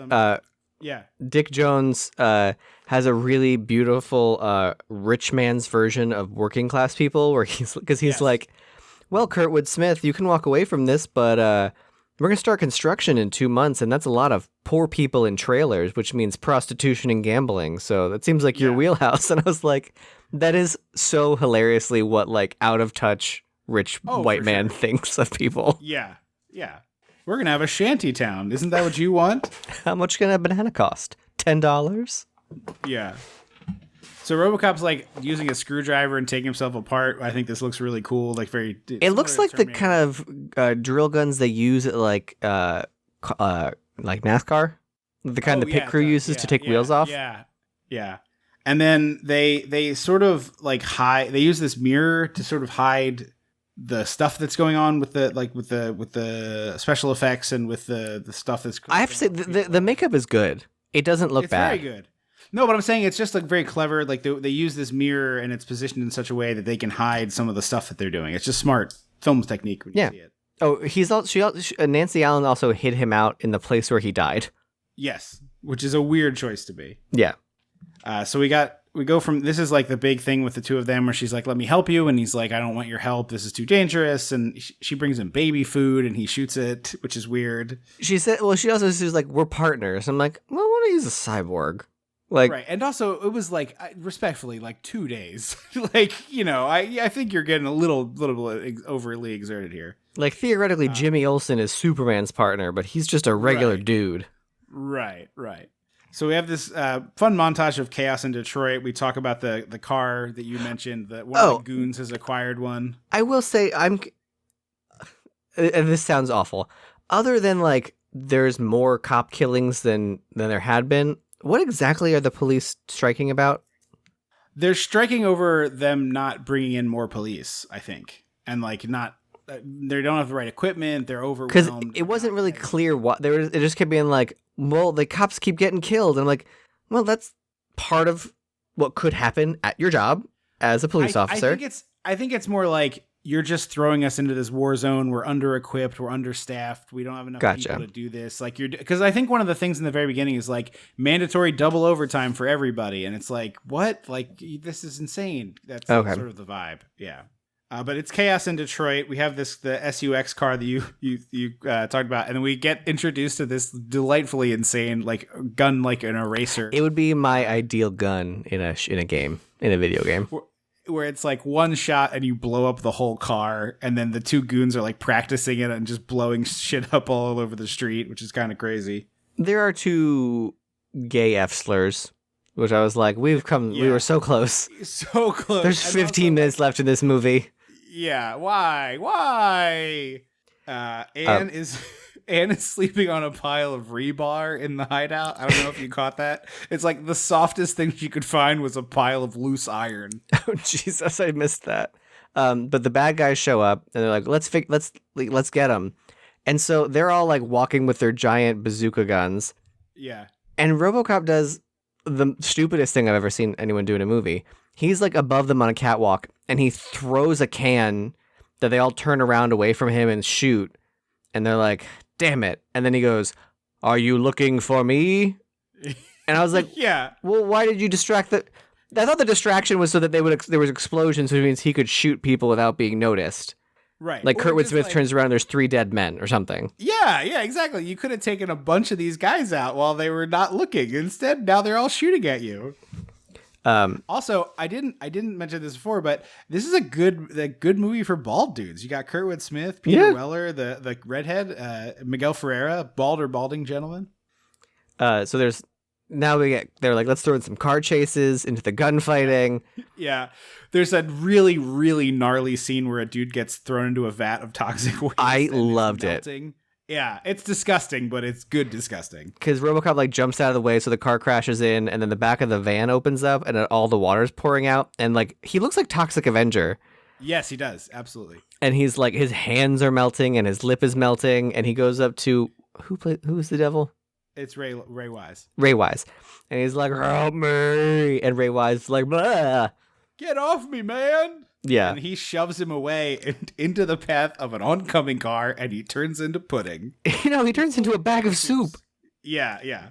[SPEAKER 2] Dick Jones has a really beautiful rich man's version of working class people where he's like, well, Kurtwood Smith, you can walk away from this, but we're going to start construction in 2 months, and that's a lot of poor people in trailers, which means prostitution and gambling. So that seems like your wheelhouse. And I was like, that is so hilariously what like out of touch rich white man thinks of people.
[SPEAKER 1] Yeah. We're going to have a shanty town. Isn't that what you want?
[SPEAKER 2] How much can a banana cost? $10?
[SPEAKER 1] Yeah. So Robocop's like using a screwdriver and taking himself apart. I think this looks really cool. Like
[SPEAKER 2] it looks like the kind of drill guns they use at like NASCAR. The kind the pit crew uses to take wheels off.
[SPEAKER 1] Yeah. And then they sort of like they use this mirror to sort of hide the stuff that's going on with the special effects and with the stuff that's.
[SPEAKER 2] I have to say the makeup is good. It doesn't look bad.
[SPEAKER 1] It's very good. No, but I'm saying it's just like very clever. Like they use this mirror and it's positioned in such a way that they can hide some of the stuff that they're doing. It's just smart film technique when you see it.
[SPEAKER 2] Oh, Nancy Allen also hid him out in the place where he died.
[SPEAKER 1] Yes, which is a weird choice to be.
[SPEAKER 2] Yeah.
[SPEAKER 1] So we got from, this is like the big thing with the two of them where she's like, let me help you. And he's like, I don't want your help. This is too dangerous. And she brings him baby food and he shoots it, which is weird.
[SPEAKER 2] She said, well, she also says like, we're partners. I'm like, well, I want to use a cyborg. Like,
[SPEAKER 1] right. And also it was like, respectfully, like 2 days. Like, I think you're getting a little bit overly exerted here.
[SPEAKER 2] Like theoretically, Jimmy Olsen is Superman's partner, but he's just a regular dude.
[SPEAKER 1] Right. So we have this fun montage of chaos in Detroit. We talk about the car that you mentioned, that one of the goons has acquired one.
[SPEAKER 2] I will say, and this sounds awful. Other than like, there's more cop killings than there had been. What exactly are the police striking about?
[SPEAKER 1] They're striking over them not bringing in more police, I think, and like not. They don't have the right equipment. They're overwhelmed.
[SPEAKER 2] Because it wasn't really clear what it just kept being like, well, the cops keep getting killed. And I'm like, well, that's part of what could happen at your job as a police officer.
[SPEAKER 1] I think it's more like, you're just throwing us into this war zone. We're under-equipped. We're understaffed. We don't have enough people to do this. Like because I think one of the things in the very beginning is like mandatory double overtime for everybody, and it's like, what? Like, this is insane. That's sort of the vibe. Yeah. But it's chaos in Detroit. We have the SUX car that you talked about, and then we get introduced to this delightfully insane like gun, like an eraser.
[SPEAKER 2] It would be my ideal gun in a game, in a video game.
[SPEAKER 1] Where it's like one shot and you blow up the whole car, and then the two goons are like practicing it and just blowing shit up all over the street, which is kind of crazy.
[SPEAKER 2] There are 2 gay F slurs, which I was like, we were so close.
[SPEAKER 1] So close.
[SPEAKER 2] There's 15 minutes left in this movie.
[SPEAKER 1] Yeah, why? Anne is sleeping on a pile of rebar in the hideout. I don't know if you caught that. It's like the softest thing she could find was a pile of loose iron.
[SPEAKER 2] Oh Jesus, I missed that. But the bad guys show up and they're like, let's get them. And so they're all like walking with their giant bazooka guns.
[SPEAKER 1] Yeah.
[SPEAKER 2] And Robocop does the stupidest thing I've ever seen anyone do in a movie. He's like above them on a catwalk and he throws a can that they all turn around away from him and shoot. And they're like, damn it. And then he goes, are you looking for me? And I was like,
[SPEAKER 1] yeah.
[SPEAKER 2] Well, why did you distract I thought the distraction was so that there was explosions, which means he could shoot people without being noticed.
[SPEAKER 1] Right.
[SPEAKER 2] Like Kurtwood Smith turns around and there's 3 dead men or something.
[SPEAKER 1] Yeah, exactly. You could have taken a bunch of these guys out while they were not looking. Instead, now they're all shooting at you. Also, I didn't mention this before, but this is a good movie for bald dudes. You got Kurtwood Smith, Peter Weller, the redhead, Miguel Ferreira, bald or balding gentleman.
[SPEAKER 2] So they're like, let's throw in some car chases into the gunfighting.
[SPEAKER 1] Yeah. There's a really, really gnarly scene where a dude gets thrown into a vat of toxic waste.
[SPEAKER 2] I loved it.
[SPEAKER 1] Yeah, it's disgusting, but it's good disgusting.
[SPEAKER 2] Because Robocop like jumps out of the way, so the car crashes in, and then the back of the van opens up, and all the water's pouring out, and like he looks like Toxic Avenger.
[SPEAKER 1] Yes, he does, absolutely.
[SPEAKER 2] And he's like, his hands are melting, and his lip is melting, and he goes up to who is the devil?
[SPEAKER 1] It's Ray Wise.
[SPEAKER 2] Ray Wise, and he's like, help me, and Ray Wise is like, blah.
[SPEAKER 1] Get off me, man.
[SPEAKER 2] Yeah.
[SPEAKER 1] And he shoves him away into the path of an oncoming car, and he turns into pudding.
[SPEAKER 2] He turns into a bag of soup.
[SPEAKER 1] Yeah.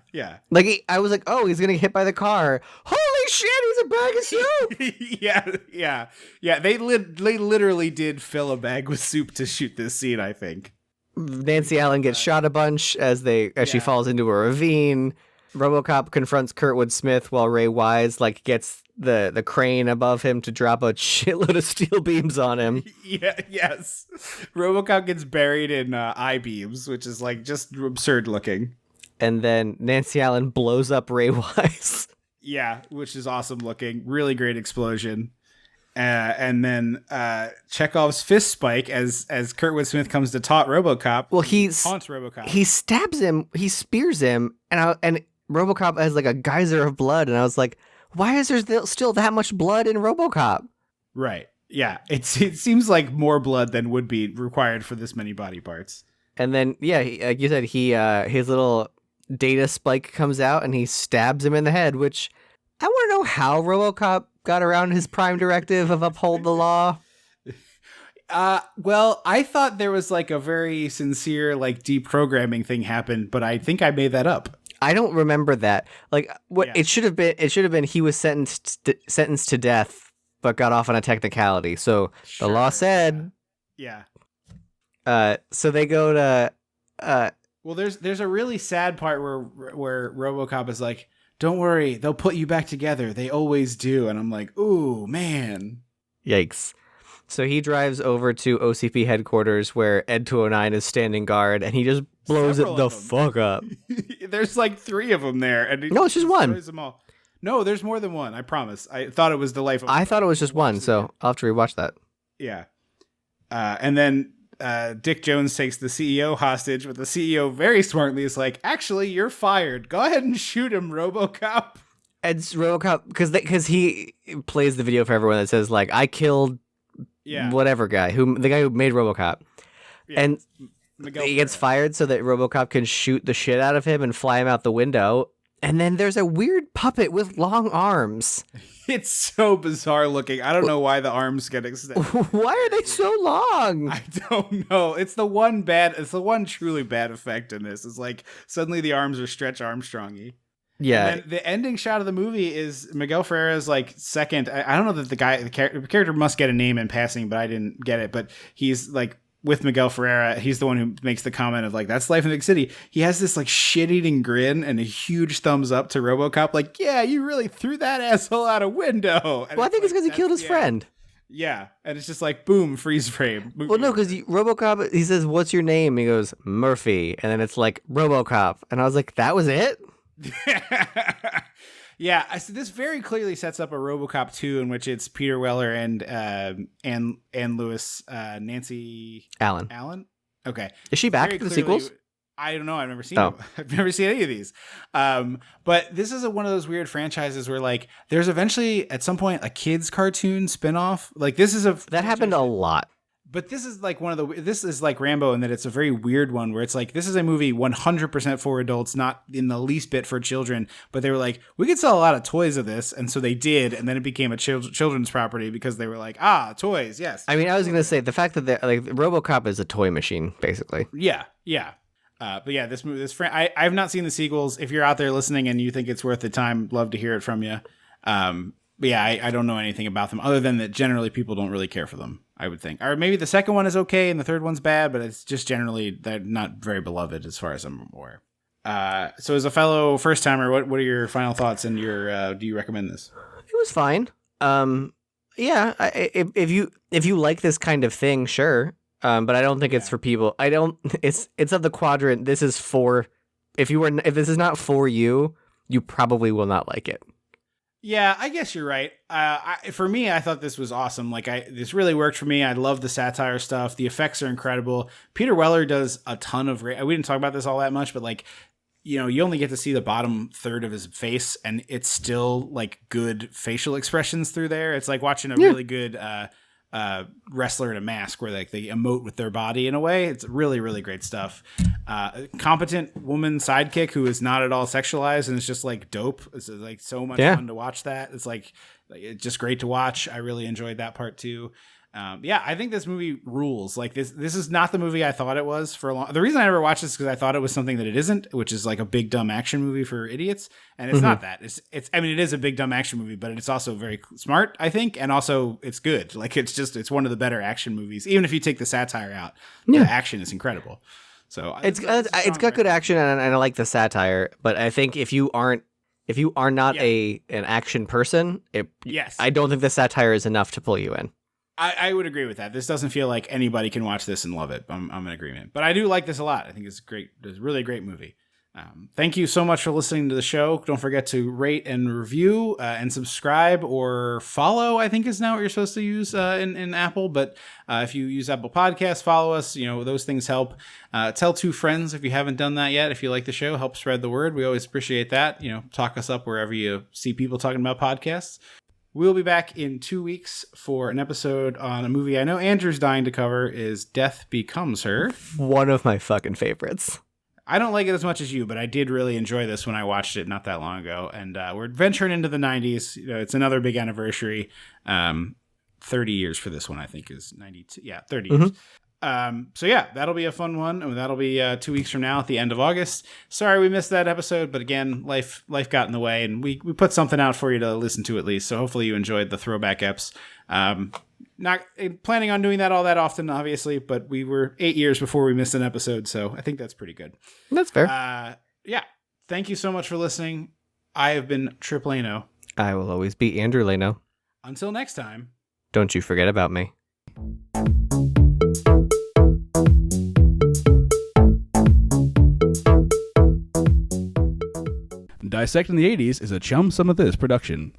[SPEAKER 2] Like, I was like, oh, he's going to get hit by the car. Holy shit, he's a bag of soup.
[SPEAKER 1] Yeah. They literally did fill a bag with soup to shoot this scene, I think.
[SPEAKER 2] Nancy Allen gets shot a bunch as she falls into a ravine. Robocop confronts Kurtwood Smith while Ray Wise gets the crane above him to drop a shitload of steel beams on him.
[SPEAKER 1] Yes. Robocop gets buried in I-beams, which is just absurd looking.
[SPEAKER 2] And then Nancy Allen blows up Ray Wise.
[SPEAKER 1] Yeah, which is awesome looking. Really great explosion. And then Chekhov's fist spike as Kurtwood Smith comes to taunt Robocop.
[SPEAKER 2] Well,
[SPEAKER 1] taunts Robocop.
[SPEAKER 2] He stabs him. He spears him, and Robocop has a geyser of blood. And I was like, why is there still that much blood in Robocop?
[SPEAKER 1] Right. Yeah. It seems like more blood than would be required for this many body parts. And
[SPEAKER 2] then like you said, his little data spike comes out and he stabs him in the head. Which I want to know how Robocop got around his prime directive of uphold the law.
[SPEAKER 1] Well, I thought there was a very sincere deprogramming thing happened, but I think I made that up.
[SPEAKER 2] I don't remember that. Like what
[SPEAKER 1] Yeah.
[SPEAKER 2] it should have been. It should have been he was sentenced to death, but got off on a technicality. So the law said.
[SPEAKER 1] Yeah.
[SPEAKER 2] So they go to.
[SPEAKER 1] Well, there's a really sad part where RoboCop is like, "Don't worry, they'll put you back together. They always do." And I'm like, "Ooh, man."
[SPEAKER 2] Yikes. So he drives over to OCP headquarters where Ed 209 is standing guard, and he just blows
[SPEAKER 1] Several
[SPEAKER 2] it the
[SPEAKER 1] of them.
[SPEAKER 2] fuck up.
[SPEAKER 1] There's like 3 of them there, and he
[SPEAKER 2] No, it's just one.
[SPEAKER 1] destroys them all. No, there's more than one. I promise. I thought it was the life of.
[SPEAKER 2] I thought it was just one, so I'll have to rewatch that.
[SPEAKER 1] Yeah. And then Dick Jones takes the CEO hostage, but the CEO very smartly is like, "Actually, you're fired. Go ahead and shoot him, RoboCop."
[SPEAKER 2] Ed's RoboCop, because he plays the video for everyone that says, like, I killed whatever guy, the guy who made RoboCop.
[SPEAKER 1] Yeah.
[SPEAKER 2] And
[SPEAKER 1] Miguel
[SPEAKER 2] he gets
[SPEAKER 1] Ferrer.
[SPEAKER 2] fired so that RoboCop can shoot the shit out of him and fly him out the window. And then there's a weird puppet with long arms.
[SPEAKER 1] It's so bizarre looking. I don't know why the arms get extended.
[SPEAKER 2] Why are they so long?
[SPEAKER 1] I don't know. It's the one truly bad effect in this. It's like suddenly the arms are Stretch Armstrong-y.
[SPEAKER 2] Yeah.
[SPEAKER 1] And then the ending shot of the movie is Miguel Ferrera's like second. I don't know that the character must get a name in passing, but I didn't get it. But he's like with Miguel Ferrera. He's the one who makes the comment of like, "That's life in the big city." He has this like shit-eating grin and a huge thumbs up to RoboCop. Like, "Yeah, you really threw that asshole out a window." And
[SPEAKER 2] Well, I think it's
[SPEAKER 1] like,
[SPEAKER 2] because he killed his friend.
[SPEAKER 1] Yeah. And it's just like, boom, freeze frame.
[SPEAKER 2] Well, no, because RoboCop, he says, "What's your name?" He goes, "Murphy." And then it's like, RoboCop. And I was like, that was it?
[SPEAKER 1] Yeah, so this very clearly sets up a RoboCop 2 in which it's Peter Weller and Lewis, Nancy
[SPEAKER 2] Allen.
[SPEAKER 1] Okay,
[SPEAKER 2] Is she back
[SPEAKER 1] very
[SPEAKER 2] for the
[SPEAKER 1] clearly-
[SPEAKER 2] sequels?
[SPEAKER 1] I don't know. I've never seen.
[SPEAKER 2] Oh.
[SPEAKER 1] Them. I've never seen any of these. But this is one of those weird franchises where like there's eventually at some point a kids cartoon spinoff. Like this is
[SPEAKER 2] That happened a lot.
[SPEAKER 1] But this is like this is like Rambo in that it's a very weird one where it's like, this is a movie 100% for adults, not in the least bit for children. But they were like, we could sell a lot of toys of this. And so they did. And then it became a children's property because they were like, toys. Yes.
[SPEAKER 2] I mean, I was going to say the fact that like RoboCop is a toy machine, basically.
[SPEAKER 1] Yeah. Yeah. But yeah, this movie, I have not seen the sequels. If you're out there listening and you think it's worth the time, love to hear it from you. But yeah, I don't know anything about them other than that generally people don't really care for them, I would think. Or maybe the second one is okay and the third one's bad, but it's just generally they're not very beloved as far as I'm aware. So as a fellow first timer, what are your final thoughts and your do you recommend this?
[SPEAKER 2] It was fine. Yeah, if you like this kind of thing, sure. But I don't think it's for people. It's of the quadrant. This is for if this is not for you, you probably will not like it.
[SPEAKER 1] Yeah, I guess you're right. For me, I thought this was awesome. Like, this really worked for me. I love the satire stuff. The effects are incredible. Peter Weller does a ton of. We didn't talk about this all that much, but like, you know, you only get to see the bottom third of his face, and it's still like good facial expressions through there. It's like watching a really good wrestler in a mask where like they emote with their body in a way. It's really, really great stuff. Competent woman sidekick who is not at all sexualized and it's just like dope. It's like so much fun to watch that. It's like it's just great to watch. I really enjoyed that part too. I think this movie rules. Like this is not the movie I thought it was for a long. The reason I never watched this is because I thought it was something that it isn't, which is like a big dumb action movie for idiots, and it's not that. It's. I mean, it is a big dumb action movie, but it's also very smart, I think, and also it's good. Like it's one of the better action movies, even if you take the satire out. The action is incredible. So
[SPEAKER 2] it's got good action and I like the satire, but I think if you are not an action person, I don't think the satire is enough to pull you in.
[SPEAKER 1] I would agree with that. This doesn't feel like anybody can watch this and love it. I'm in agreement. But I do like this a lot. I think it's great. It's a really great movie. Thank you so much for listening to the show. Don't forget to rate and review and subscribe or follow, I think is now what you're supposed to use in Apple. But if you use Apple Podcasts, follow us. You know, those things help. Tell 2 friends if you haven't done that yet. If you like the show, help spread the word. We always appreciate that. You know, talk us up wherever you see people talking about podcasts. We'll be back in 2 weeks for an episode on a movie I know Andrew's dying to cover is Death Becomes Her.
[SPEAKER 2] One of my fucking favorites.
[SPEAKER 1] I don't like it as much as you, but I did really enjoy this when I watched it not that long ago. And we're venturing into the 90s. You know, it's another big anniversary. 30 years for this one, I think, is 92. Yeah, 30 years. So yeah, that'll be a fun one, and that'll be 2 weeks from now at the end of August. Sorry we missed that episode, but again, life got in the way, and we put something out for you to listen to at least. So hopefully you enjoyed the throwback eps. Not planning on doing that all that often, obviously, but we were 8 years before we missed an episode, so I think that's pretty good.
[SPEAKER 2] That's fair.
[SPEAKER 1] Yeah, thank you so much for listening. I have been Trip Lano.
[SPEAKER 2] I will always be Andrew Leno.
[SPEAKER 1] Until next time.
[SPEAKER 2] Don't you forget about me.
[SPEAKER 6] Dissecting the 80s is a Chum Some of This production.